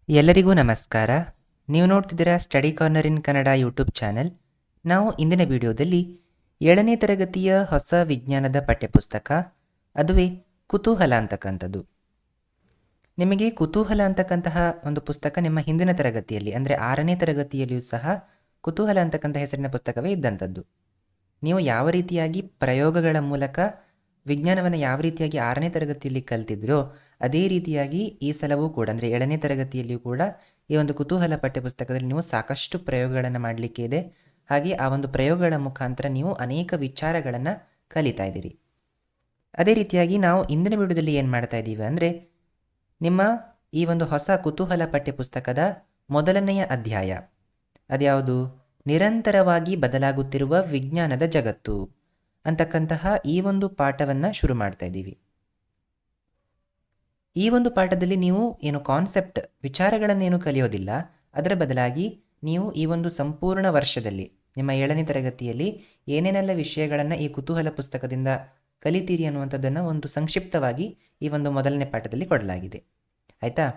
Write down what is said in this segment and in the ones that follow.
ಎಲ್ಲರಿಗೂ ನಮಸ್ಕಾರ. ನೀವು ನೋಡ್ತಿದ್ದೀರಾ ಸ್ಟಡಿ ಕಾರ್ನರ್ ಇನ್ ಕನ್ನಡ ಯೂಟ್ಯೂಬ್ ಚಾನೆಲ್. ನಾವು ಇಂದಿನ ವಿಡಿಯೋದಲ್ಲಿ 7ನೇ ತರಗತಿಯ ಹೊಸ ವಿಜ್ಞಾನದ ಪಠ್ಯಪುಸ್ತಕ, ಅದುವೇ ಕುತೂಹಲ ಅಂತಕ್ಕಂಥದ್ದು. ನಿಮಗೆ ಕುತೂಹಲ ಅಂತಕ್ಕಂತಹ ಒಂದು ಪುಸ್ತಕ ನಿಮ್ಮ ಹಿಂದಿನ ತರಗತಿಯಲ್ಲಿ ಅಂದರೆ 6ನೇ ತರಗತಿಯಲ್ಲಿಯೂ ಸಹ ಕುತೂಹಲ ಅಂತಕ್ಕಂಥ ಹೆಸರಿನ ಪುಸ್ತಕವೇ ಇದ್ದಂಥದ್ದು. ನೀವು ಯಾವ ರೀತಿಯಾಗಿ ಪ್ರಯೋಗಗಳ ಮೂಲಕ ವಿಜ್ಞಾನವನ್ನು ಯಾವ ರೀತಿಯಾಗಿ 6ನೇ ತರಗತಿಯಲ್ಲಿ ಕಲ್ತಿದ್ರೋ ಅದೇ ರೀತಿಯಾಗಿ ಈ ಸಲವೂ ಕೂಡ ಅಂದರೆ 7ನೇ ತರಗತಿಯಲ್ಲಿಯೂ ಕೂಡ ಈ ಒಂದು ಕುತೂಹಲ ಪಠ್ಯಪುಸ್ತಕದಲ್ಲಿ ನೀವು ಸಾಕಷ್ಟು ಪ್ರಯೋಗಗಳನ್ನು ಮಾಡಲಿಕ್ಕೆ ಇದೆ. ಹಾಗೆ ಆ ಒಂದು ಪ್ರಯೋಗಗಳ ಮುಖಾಂತರ ನೀವು ಅನೇಕ ವಿಚಾರಗಳನ್ನು ಕಲಿತಾ ಇದ್ದೀರಿ. ಅದೇ ರೀತಿಯಾಗಿ ನಾವು ಇಂದಿನ ವಿಡಿಯೋದಲ್ಲಿ ಏನು ಮಾಡ್ತಾ ಇದ್ದೀವಿ ಅಂದರೆ ನಿಮ್ಮ ಈ ಒಂದು ಹೊಸ ಕುತೂಹಲ ಪಠ್ಯಪುಸ್ತಕದ ಮೊದಲನೆಯ ಅಧ್ಯಾಯ ಅದ್ಯಾವುದು, ನಿರಂತರವಾಗಿ ಬದಲಾಗುತ್ತಿರುವ ವಿಜ್ಞಾನದ ಜಗತ್ತು ಅಂತಕ್ಕಂತಹ ಈ ಒಂದು ಪಾಠವನ್ನು ಶುರು ಮಾಡ್ತಾ ಇದ್ದೀವಿ. ಈ ಒಂದು ಪಾಠದಲ್ಲಿ ನೀವು ಏನು ಕಾನ್ಸೆಪ್ಟ್ ವಿಚಾರಗಳನ್ನೇನು ಕಲಿಯೋದಿಲ್ಲ, ಅದರ ಬದಲಾಗಿ ನೀವು ಈ ಒಂದು ಸಂಪೂರ್ಣ ವರ್ಷದಲ್ಲಿ ನಿಮ್ಮ 7ನೇ ತರಗತಿಯಲ್ಲಿ ಏನೇನೆಲ್ಲ ವಿಷಯಗಳನ್ನು ಈ ಕುತೂಹಲ ಪುಸ್ತಕದಿಂದ ಕಲಿತೀರಿ ಅನ್ನುವಂಥದ್ದನ್ನು ಒಂದು ಸಂಕ್ಷಿಪ್ತವಾಗಿ ಈ ಒಂದು ಮೊದಲನೇ ಪಾಠದಲ್ಲಿ ಕೊಡಲಾಗಿದೆ. ಆಯಿತಾ?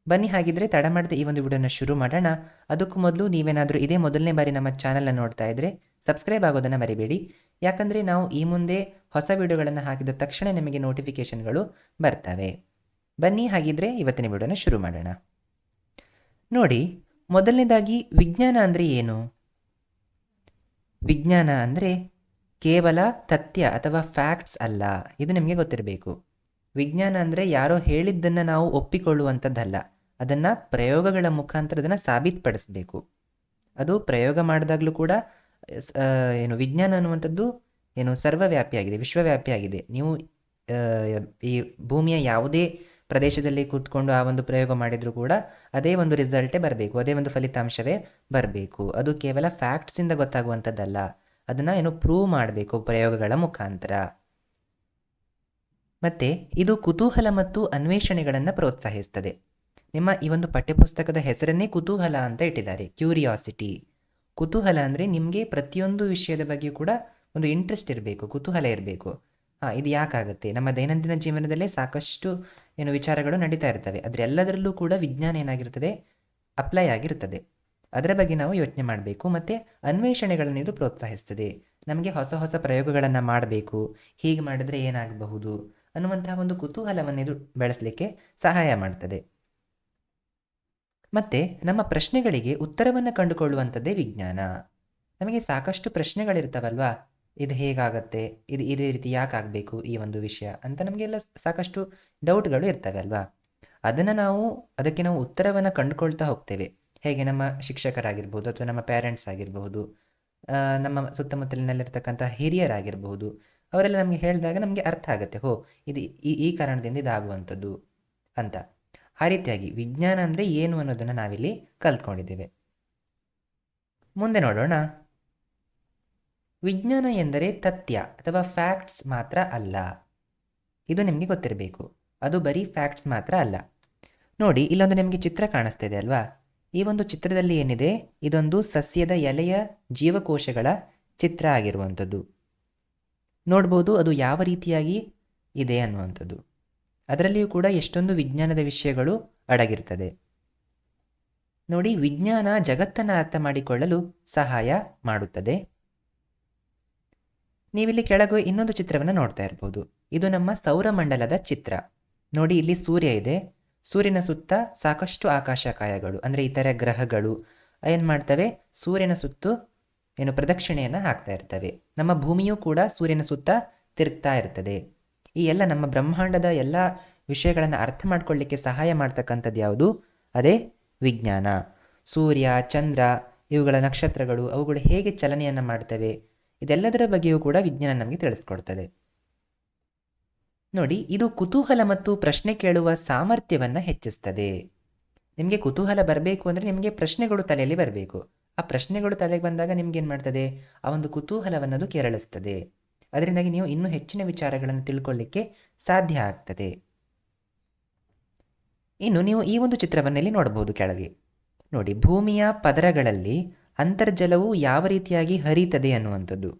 ಬನ್ನಿ, ಹಾಗಿದ್ರೆ ತಡ ಮಾಡದೆ ಈ ಒಂದು ವಿಡಿಯೋನ ಶುರು ಮಾಡೋಣ. ಅದಕ್ಕೂ ಮೊದಲು ನೀವೇನಾದರೂ ಇದೇ ಮೊದಲನೇ ಬಾರಿ ನಮ್ಮ ಚಾನಲ್ನ ನೋಡ್ತಾ ಇದ್ದರೆ ಸಬ್ಸ್ಕ್ರೈಬ್ ಆಗೋದನ್ನು ಮರಿಬೇಡಿ. ಯಾಕಂದರೆ ನಾವು ಈ ಮುಂದೆ ಹೊಸ ವಿಡಿಯೋಗಳನ್ನು ಹಾಕಿದ ತಕ್ಷಣ ನಿಮಗೆ ನೋಟಿಫಿಕೇಷನ್ಗಳು ಬರ್ತವೆ. ಬನ್ನಿ, ಹಾಗಿದ್ರೆ ಇವತ್ತಿನ ವಿಡಿಯೋನ ಶುರು ಮಾಡೋಣ. ನೋಡಿ, ಮೊದಲನೇದಾಗಿ ವಿಜ್ಞಾನ ಅಂದರೆ ಏನು? ವಿಜ್ಞಾನ ಅಂದರೆ ಕೇವಲ ತಥ್ಯ ಅಥವಾ ಫ್ಯಾಕ್ಟ್ಸ್ ಅಲ್ಲ, ಇದು ನಿಮಗೆ ಗೊತ್ತಿರಬೇಕು. ವಿಜ್ಞಾನ ಅಂದರೆ ಯಾರೋ ಹೇಳಿದ್ದನ್ನು ನಾವು ಒಪ್ಪಿಕೊಳ್ಳುವಂಥದ್ದಲ್ಲ, ಅದನ್ನು ಪ್ರಯೋಗಗಳ ಮುಖಾಂತರ ಅದನ್ನು ಸಾಬೀತುಪಡಿಸಬೇಕು. ಅದು ಪ್ರಯೋಗ ಮಾಡಿದಾಗಲೂ ಕೂಡ ಏನು ವಿಜ್ಞಾನ ಅನ್ನುವಂಥದ್ದು ಏನು ಸರ್ವವ್ಯಾಪಿಯಾಗಿದೆ, ವಿಶ್ವವ್ಯಾಪಿಯಾಗಿದೆ. ನೀವು ಈ ಭೂಮಿಯ ಯಾವುದೇ ಪ್ರದೇಶದಲ್ಲಿ ಕೂತ್ಕೊಂಡು ಆ ಒಂದು ಪ್ರಯೋಗ ಮಾಡಿದರೂ ಕೂಡ ಅದೇ ಒಂದು ರಿಸಲ್ಟೇ ಬರಬೇಕು, ಅದೇ ಒಂದು ಫಲಿತಾಂಶವೇ ಬರಬೇಕು. ಅದು ಕೇವಲ ಫ್ಯಾಕ್ಟ್ಸಿಂದ ಗೊತ್ತಾಗುವಂಥದ್ದಲ್ಲ, ಅದನ್ನು ಏನು ಪ್ರೂವ್ ಮಾಡಬೇಕು ಪ್ರಯೋಗಗಳ ಮುಖಾಂತರ. ಮತ್ತು ಇದು ಕುತೂಹಲ ಮತ್ತು ಅನ್ವೇಷಣೆಗಳನ್ನು ಪ್ರೋತ್ಸಾಹಿಸ್ತದೆ. ನಿಮ್ಮ ಈ ಒಂದು ಪಠ್ಯಪುಸ್ತಕದ ಹೆಸರನ್ನೇ ಕುತೂಹಲ ಅಂತ ಇಟ್ಟಿದ್ದಾರೆ, ಕ್ಯೂರಿಯಾಸಿಟಿ. ಕುತೂಹಲ ಅಂದರೆ ನಿಮಗೆ ಪ್ರತಿಯೊಂದು ವಿಷಯದ ಬಗ್ಗೆ ಕೂಡ ಒಂದು ಇಂಟ್ರೆಸ್ಟ್ ಇರಬೇಕು, ಕುತೂಹಲ ಇರಬೇಕು. ಇದು ಯಾಕಾಗುತ್ತೆ, ನಮ್ಮ ದೈನಂದಿನ ಜೀವನದಲ್ಲೇ ಸಾಕಷ್ಟು ಏನು ವಿಚಾರಗಳು ನಡೀತಾ ಇರ್ತವೆ, ಆದರೆ ಎಲ್ಲದರಲ್ಲೂ ಕೂಡ ವಿಜ್ಞಾನ ಏನಾಗಿರ್ತದೆ, ಅಪ್ಲೈ ಆಗಿರ್ತದೆ. ಅದರ ಬಗ್ಗೆ ನಾವು ಯೋಚನೆ ಮಾಡಬೇಕು. ಮತ್ತು ಅನ್ವೇಷಣೆಗಳನ್ನು ಇದು ಪ್ರೋತ್ಸಾಹಿಸ್ತದೆ. ನಮಗೆ ಹೊಸ ಹೊಸ ಪ್ರಯೋಗಗಳನ್ನು ಮಾಡಬೇಕು, ಹೀಗೆ ಮಾಡಿದ್ರೆ ಏನಾಗಬಹುದು ಅನ್ನುವಂತಹ ಒಂದು ಕುತೂಹಲವನ್ನು ಇದು ಬೆಳೆಸಲಿಕ್ಕೆ ಸಹಾಯ ಮಾಡ್ತದೆ. ಮತ್ತು ನಮ್ಮ ಪ್ರಶ್ನೆಗಳಿಗೆ ಉತ್ತರವನ್ನು ಕಂಡುಕೊಳ್ಳುವಂಥದ್ದೇ ವಿಜ್ಞಾನ. ನಮಗೆ ಸಾಕಷ್ಟು ಪ್ರಶ್ನೆಗಳಿರ್ತಾವಲ್ವಾ, ಇದು ಹೇಗಾಗತ್ತೆ, ಇದು ಇದೇ ರೀತಿ ಯಾಕಾಗಬೇಕು ಈ ಒಂದು ವಿಷಯ ಅಂತ ನಮಗೆಲ್ಲ ಸಾಕಷ್ಟು ಡೌಟ್ಗಳು ಇರ್ತವೆ ಅಲ್ವಾ. ಅದಕ್ಕೆ ನಾವು ಉತ್ತರವನ್ನು ಕಂಡುಕೊಳ್ತಾ ಹೋಗ್ತೇವೆ. ಹೇಗೆ ನಮ್ಮ ಶಿಕ್ಷಕರಾಗಿರ್ಬೋದು ಅಥವಾ ನಮ್ಮ ಪೇರೆಂಟ್ಸ್ ಆಗಿರಬಹುದು, ನಮ್ಮ ಸುತ್ತಮುತ್ತಲಿನಲ್ಲಿರ್ತಕ್ಕಂಥ ಹಿರಿಯರಾಗಿರ್ಬೋದು, ಅವರೆಲ್ಲ ನಮಗೆ ಹೇಳಿದಾಗ ನಮಗೆ ಅರ್ಥ ಆಗುತ್ತೆ, ಇದು ಈ ಕಾರಣದಿಂದ ಇದಾಗುವಂಥದ್ದು ಅಂತ. ಆ ರೀತಿಯಾಗಿ ವಿಜ್ಞಾನ ಅಂದರೆ ಏನು ಅನ್ನೋದನ್ನು ನಾವಿಲ್ಲಿ ಕಲ್ತ್ಕೊಂಡಿದ್ದೇವೆ. ಮುಂದೆ ನೋಡೋಣ. ವಿಜ್ಞಾನ ಎಂದರೆ ತಥ್ಯ ಅಥವಾ ಫ್ಯಾಕ್ಟ್ಸ್ ಮಾತ್ರ ಅಲ್ಲ, ಇದು ನಿಮಗೆ ಗೊತ್ತಿರಬೇಕು. ಅದು ಬರೀ ಫ್ಯಾಕ್ಟ್ಸ್ ಮಾತ್ರ ಅಲ್ಲ. ನೋಡಿ, ಇಲ್ಲೊಂದು ನಿಮಗೆ ಚಿತ್ರ ಕಾಣಿಸ್ತಾ ಇದೆ ಅಲ್ವಾ. ಈ ಒಂದು ಚಿತ್ರದಲ್ಲಿ ಏನಿದೆ, ಇದೊಂದು ಸಸ್ಯದ ಎಲೆಯ ಜೀವಕೋಶಗಳ ಚಿತ್ರ ಆಗಿರುವಂಥದ್ದು. ನೋಡ್ಬೋದು ಅದು ಯಾವ ರೀತಿಯಾಗಿ ಇದೆ ಅನ್ನುವಂಥದ್ದು. ಅದರಲ್ಲಿಯೂ ಕೂಡ ಎಷ್ಟೊಂದು ವಿಜ್ಞಾನದ ವಿಷಯಗಳು ಅಡಗಿರ್ತದೆ. ನೋಡಿ, ವಿಜ್ಞಾನ ಜಗತ್ತನ್ನು ಅರ್ಥ ಮಾಡಿಕೊಳ್ಳಲು ಸಹಾಯ ಮಾಡುತ್ತದೆ. ನೀವಿಲ್ಲಿ ಕೆಳಗೆ ಇನ್ನೊಂದು ಚಿತ್ರವನ್ನು ನೋಡ್ತಾ ಇರ್ಬೋದು. ಇದು ನಮ್ಮ ಸೌರಮಂಡಲದ ಚಿತ್ರ. ನೋಡಿ, ಇಲ್ಲಿ ಸೂರ್ಯ ಇದೆ, ಸೂರ್ಯನ ಸುತ್ತ ಸಾಕಷ್ಟು ಆಕಾಶಕಾಯಗಳು ಅಂದರೆ ಇತರ ಗ್ರಹಗಳು ಏನು ಮಾಡ್ತವೆ, ಸೂರ್ಯನ ಸುತ್ತು ಏನು ಪ್ರದಕ್ಷಿಣೆಯನ್ನು ಹಾಕ್ತಾ ಇರ್ತವೆ. ನಮ್ಮ ಭೂಮಿಯೂ ಕೂಡ ಸೂರ್ಯನ ಸುತ್ತ ತಿರುಗ್ತಾ ಇರ್ತದೆ. ಈ ಎಲ್ಲ ನಮ್ಮ ಬ್ರಹ್ಮಾಂಡದ ಎಲ್ಲ ವಿಷಯಗಳನ್ನು ಅರ್ಥ ಮಾಡ್ಕೊಳ್ಳಿಕ್ಕೆ ಸಹಾಯ ಮಾಡ್ತಕ್ಕಂಥದ್ದು ಯಾವುದು, ಅದೇ ವಿಜ್ಞಾನ. ಸೂರ್ಯ, ಚಂದ್ರ, ಇವುಗಳ ನಕ್ಷತ್ರಗಳು, ಅವುಗಳು ಹೇಗೆ ಚಲನೆಯನ್ನು ಮಾಡ್ತವೆ, ಇದೆಲ್ಲದರ ಬಗ್ಗೆಯೂ ಕೂಡ ವಿಜ್ಞಾನ ನಮಗೆ ತಿಳಿಸ್ಕೊಡ್ತದೆ. ನೋಡಿ, ಇದು ಕುತೂಹಲ ಮತ್ತು ಪ್ರಶ್ನೆ ಕೇಳುವ ಸಾಮರ್ಥ್ಯವನ್ನು ಹೆಚ್ಚಿಸ್ತದೆ. ನಿಮಗೆ ಕುತೂಹಲ ಬರಬೇಕು ಅಂದರೆ ನಿಮಗೆ ಪ್ರಶ್ನೆಗಳು ತಲೆಯಲ್ಲಿ ಬರಬೇಕು. ಆ ಪ್ರಶ್ನೆಗಳು ತಲೆಗೆ ಬಂದಾಗ ನಿಮ್ಗೆ ಏನು ಮಾಡ್ತದೆ, ಆ ಒಂದು ಕುತೂಹಲವನ್ನದು ಕೆರಳಿಸ್ತದೆ. ಅದರಿಂದಾಗಿ ನೀವು ಇನ್ನೂ ಹೆಚ್ಚಿನ ವಿಚಾರಗಳನ್ನು ತಿಳ್ಕೊಳ್ಳಿಕ್ಕೆ ಸಾಧ್ಯ ಆಗ್ತದೆ. ಇನ್ನು ನೀವು ಈ ಒಂದು ಚಿತ್ರವನ್ನಲ್ಲಿ ನೋಡಬಹುದು. ಕೆಳಗೆ ನೋಡಿ, ಭೂಮಿಯ ಪದರಗಳಲ್ಲಿ ಅಂತರ್ಜಲವು ಯಾವ ರೀತಿಯಾಗಿ ಹರಿಯುತ್ತದೆ ಅನ್ನುವಂಥದ್ದು.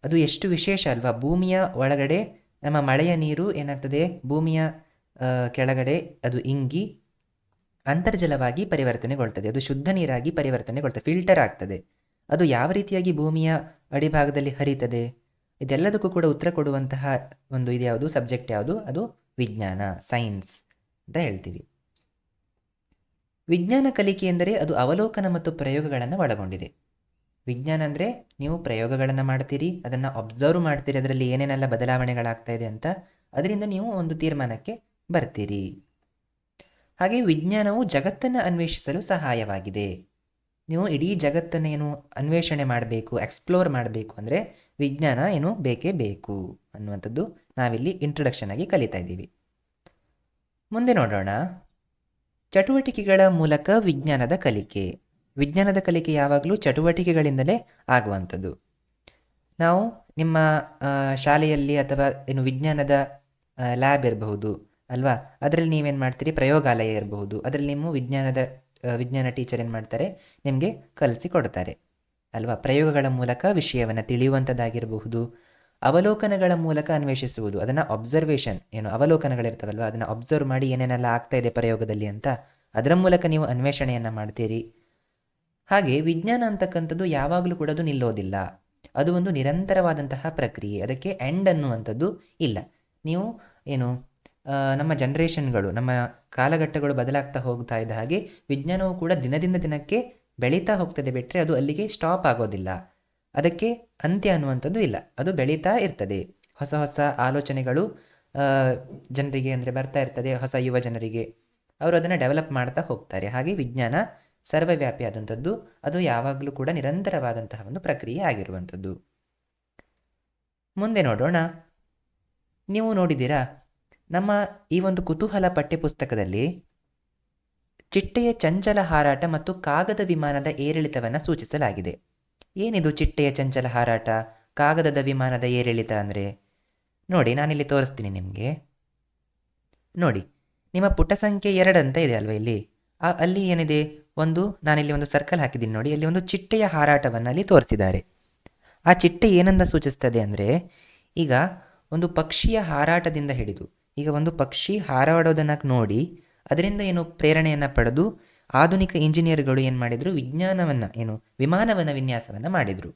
ಅದು ಎಷ್ಟು ವಿಶೇಷ ಅಲ್ವಾ. ಭೂಮಿಯ ಒಳಗಡೆ ನಮ್ಮ ಮಳೆಯ ನೀರು ಏನಾಗ್ತದೆ, ಭೂಮಿಯ ಕೆಳಗಡೆ ಅದು ಇಂಗಿ ಅಂತರ್ಜಲವಾಗಿ ಪರಿವರ್ತನೆಗೊಳ್ತದೆ, ಅದು ಶುದ್ಧ ನೀರಾಗಿ ಪರಿವರ್ತನೆಗೊಳ್ತದೆ, ಫಿಲ್ಟರ್ ಆಗ್ತದೆ. ಅದು ಯಾವ ರೀತಿಯಾಗಿ ಭೂಮಿಯ ಅಡಿಭಾಗದಲ್ಲಿ ಹರಿತದೆ, ಇದೆಲ್ಲದಕ್ಕೂ ಕೂಡ ಉತ್ತರ ಕೊಡುವಂತಹ ಒಂದು ಇದು ಯಾವುದು, ಸಬ್ಜೆಕ್ಟ್ ಯಾವುದು, ಅದು ವಿಜ್ಞಾನ, ಸೈನ್ಸ್ ಅಂತ ಹೇಳ್ತೀವಿ. ವಿಜ್ಞಾನ ಕಲಿಕೆ ಎಂದರೆ ಅದು ಅವಲೋಕನ ಮತ್ತು ಪ್ರಯೋಗಗಳನ್ನು ಒಳಗೊಂಡಿದೆ. ವಿಜ್ಞಾನ ಅಂದರೆ ನೀವು ಪ್ರಯೋಗಗಳನ್ನು ಮಾಡ್ತೀರಿ, ಅದನ್ನು ಅಬ್ಸರ್ವ್ ಮಾಡ್ತೀರಿ, ಅದರಲ್ಲಿ ಏನೇನೆಲ್ಲ ಬದಲಾವಣೆಗಳಾಗ್ತಾ ಇದೆ ಅಂತ, ಅದರಿಂದ ನೀವು ಒಂದು ತೀರ್ಮಾನಕ್ಕೆ ಬರ್ತೀರಿ. ಹಾಗೆ ವಿಜ್ಞಾನವು ಜಗತ್ತನ್ನು ಅನ್ವೇಷಿಸಲು ಸಹಾಯವಾಗಿದೆ. ನೀವು ಇಡೀ ಜಗತ್ತನ್ನೇನು ಅನ್ವೇಷಣೆ ಮಾಡಬೇಕು, ಎಕ್ಸ್ಪ್ಲೋರ್ ಮಾಡಬೇಕು ಅಂದರೆ ವಿಜ್ಞಾನ ಏನು ಬೇಕೇ ಬೇಕು ಅನ್ನುವಂಥದ್ದು ನಾವಿಲ್ಲಿ ಇಂಟ್ರೊಡಕ್ಷನ್ ಆಗಿ ಕಲಿತಾ ಇದ್ದೀವಿ. ಮುಂದೆ ನೋಡೋಣ, ಚಟುವಟಿಕೆಗಳ ಮೂಲಕ ವಿಜ್ಞಾನದ ಕಲಿಕೆ. ವಿಜ್ಞಾನದ ಕಲಿಕೆ ಯಾವಾಗಲೂ ಚಟುವಟಿಕೆಗಳಿಂದಲೇ ಆಗುವಂಥದ್ದು. ನಾವು ನಿಮ್ಮ ಶಾಲೆಯಲ್ಲಿ ಅಥವಾ ಏನು ವಿಜ್ಞಾನದ ಲ್ಯಾಬ್ ಇರಬಹುದು ಅಲ್ವಾ, ಅದರಲ್ಲಿ ನೀವೇನು ಮಾಡ್ತೀರಿ, ಪ್ರಯೋಗಾಲಯ ಇರಬಹುದು, ಅದರಲ್ಲಿ ನೀವು ವಿಜ್ಞಾನ ಟೀಚರ್ ಏನು ಮಾಡ್ತಾರೆ, ನಿಮಗೆ ಕಲಿಸಿಕೊಡ್ತಾರೆ ಅಲ್ವಾ. ಪ್ರಯೋಗಗಳ ಮೂಲಕ ವಿಷಯವನ್ನು ತಿಳಿಯುವಂಥದ್ದಾಗಿರಬಹುದು, ಅವಲೋಕನಗಳ ಮೂಲಕ ಅನ್ವೇಷಿಸುವುದು, ಅದನ್ನು ಅಬ್ಸರ್ವೇಷನ್, ಏನು ಅವಲೋಕನಗಳಿರ್ತಾವಲ್ವ ಅದನ್ನು ಅಬ್ಸರ್ವ್ ಮಾಡಿ ಏನೇನೆಲ್ಲ ಆಗ್ತಾ ಇದೆ ಪ್ರಯೋಗದಲ್ಲಿ ಅಂತ, ಅದರ ಮೂಲಕ ನೀವು ಅನ್ವೇಷಣೆಯನ್ನು ಮಾಡ್ತೀರಿ. ಹಾಗೆ ವಿಜ್ಞಾನ ಅಂತಕ್ಕಂಥದ್ದು ಯಾವಾಗಲೂ ಕೂಡ ಅದು ನಿಲ್ಲೋದಿಲ್ಲ, ಅದು ಒಂದು ನಿರಂತರವಾದಂತಹ ಪ್ರಕ್ರಿಯೆ, ಅದಕ್ಕೆ ಎಂಡ್ ಅನ್ನುವಂಥದ್ದು ಇಲ್ಲ. ನೀವು ಏನು ನಮ್ಮ ಜನ್ರೇಷನ್ಗಳು, ನಮ್ಮ ಕಾಲಘಟ್ಟಗಳು ಬದಲಾಗ್ತಾ ಹೋಗ್ತಾ ಇದ್ದ ಹಾಗೆ ವಿಜ್ಞಾನವು ಕೂಡ ದಿನದಿಂದ ದಿನಕ್ಕೆ ಬೆಳೀತಾ ಹೋಗ್ತದೆ ಬಿಟ್ಟರೆ ಅದು ಅಲ್ಲಿಗೆ ಸ್ಟಾಪ್ ಆಗೋದಿಲ್ಲ, ಅದಕ್ಕೆ ಅಂತ್ಯ ಅನ್ನುವಂಥದ್ದು ಇಲ್ಲ, ಅದು ಬೆಳೀತಾ ಇರ್ತದೆ. ಹೊಸ ಹೊಸ ಆಲೋಚನೆಗಳು ಜನರಿಗೆ ಅಂದರೆ ಬರ್ತಾ ಇರ್ತದೆ, ಹೊಸ ಯುವ ಜನರಿಗೆ, ಅವರು ಅದನ್ನು ಡೆವಲಪ್ ಮಾಡ್ತಾ ಹೋಗ್ತಾರೆ. ಹಾಗೆ ವಿಜ್ಞಾನ ಸರ್ವವ್ಯಾಪಿಯಾದಂಥದ್ದು, ಅದು ಯಾವಾಗಲೂ ಕೂಡ ನಿರಂತರವಾದಂತಹ ಒಂದು ಪ್ರಕ್ರಿಯೆ ಆಗಿರುವಂಥದ್ದು. ಮುಂದೆ ನೋಡೋಣ, ನೀವು ನೋಡಿದ್ದೀರಾ ನಮ್ಮ ಈ ಒಂದು ಕುತೂಹಲ ಪಠ್ಯಪುಸ್ತಕದಲ್ಲಿ ಚಿಟ್ಟೆಯ ಚಂಚಲ ಹಾರಾಟ ಮತ್ತು ಕಾಗದ ವಿಮಾನದ ಏರಿಳಿತವನ್ನು ಸೂಚಿಸಲಾಗಿದೆ. ಏನಿದು ಚಿಟ್ಟೆಯ ಚಂಚಲ ಹಾರಾಟ, ಕಾಗದದ ವಿಮಾನದ ಏರಿಳಿತ ಅಂದರೆ? ನೋಡಿ, ನಾನಿಲ್ಲಿ ತೋರಿಸ್ತೀನಿ ನಿಮಗೆ. ನೋಡಿ, ನಿಮ್ಮ ಪುಟ ಸಂಖ್ಯೆ 2 ಅಂತ ಇದೆ ಅಲ್ವಾ, ಇಲ್ಲಿ ಅಲ್ಲಿ ಏನಿದೆ, ನಾನಿಲ್ಲಿ ಒಂದು ಸರ್ಕಲ್ ಹಾಕಿದ್ದೀನಿ ನೋಡಿ, ಅಲ್ಲಿ ಒಂದು ಚಿಟ್ಟೆಯ ಹಾರಾಟವನ್ನು ಅಲ್ಲಿ ತೋರಿಸಿದ್ದಾರೆ. ಆ ಚಿಟ್ಟೆ ಏನಂದ ಸೂಚಿಸ್ತದೆ ಅಂದರೆ, ಈಗ ಒಂದು ಪಕ್ಷಿಯ ಹಾರಾಟದಿಂದ ಹಿಡಿದು, ಈಗ ಒಂದು ಪಕ್ಷಿ ಹಾರಾಡೋದನ್ನು ನೋಡಿ ಅದರಿಂದ ಏನು ಪ್ರೇರಣೆಯನ್ನು ಪಡೆದು ಆಧುನಿಕ ಇಂಜಿನಿಯರ್ಗಳು ಏನು ಮಾಡಿದರು, ವಿಮಾನವನ್ನು ವಿನ್ಯಾಸವನ್ನು ಮಾಡಿದರು.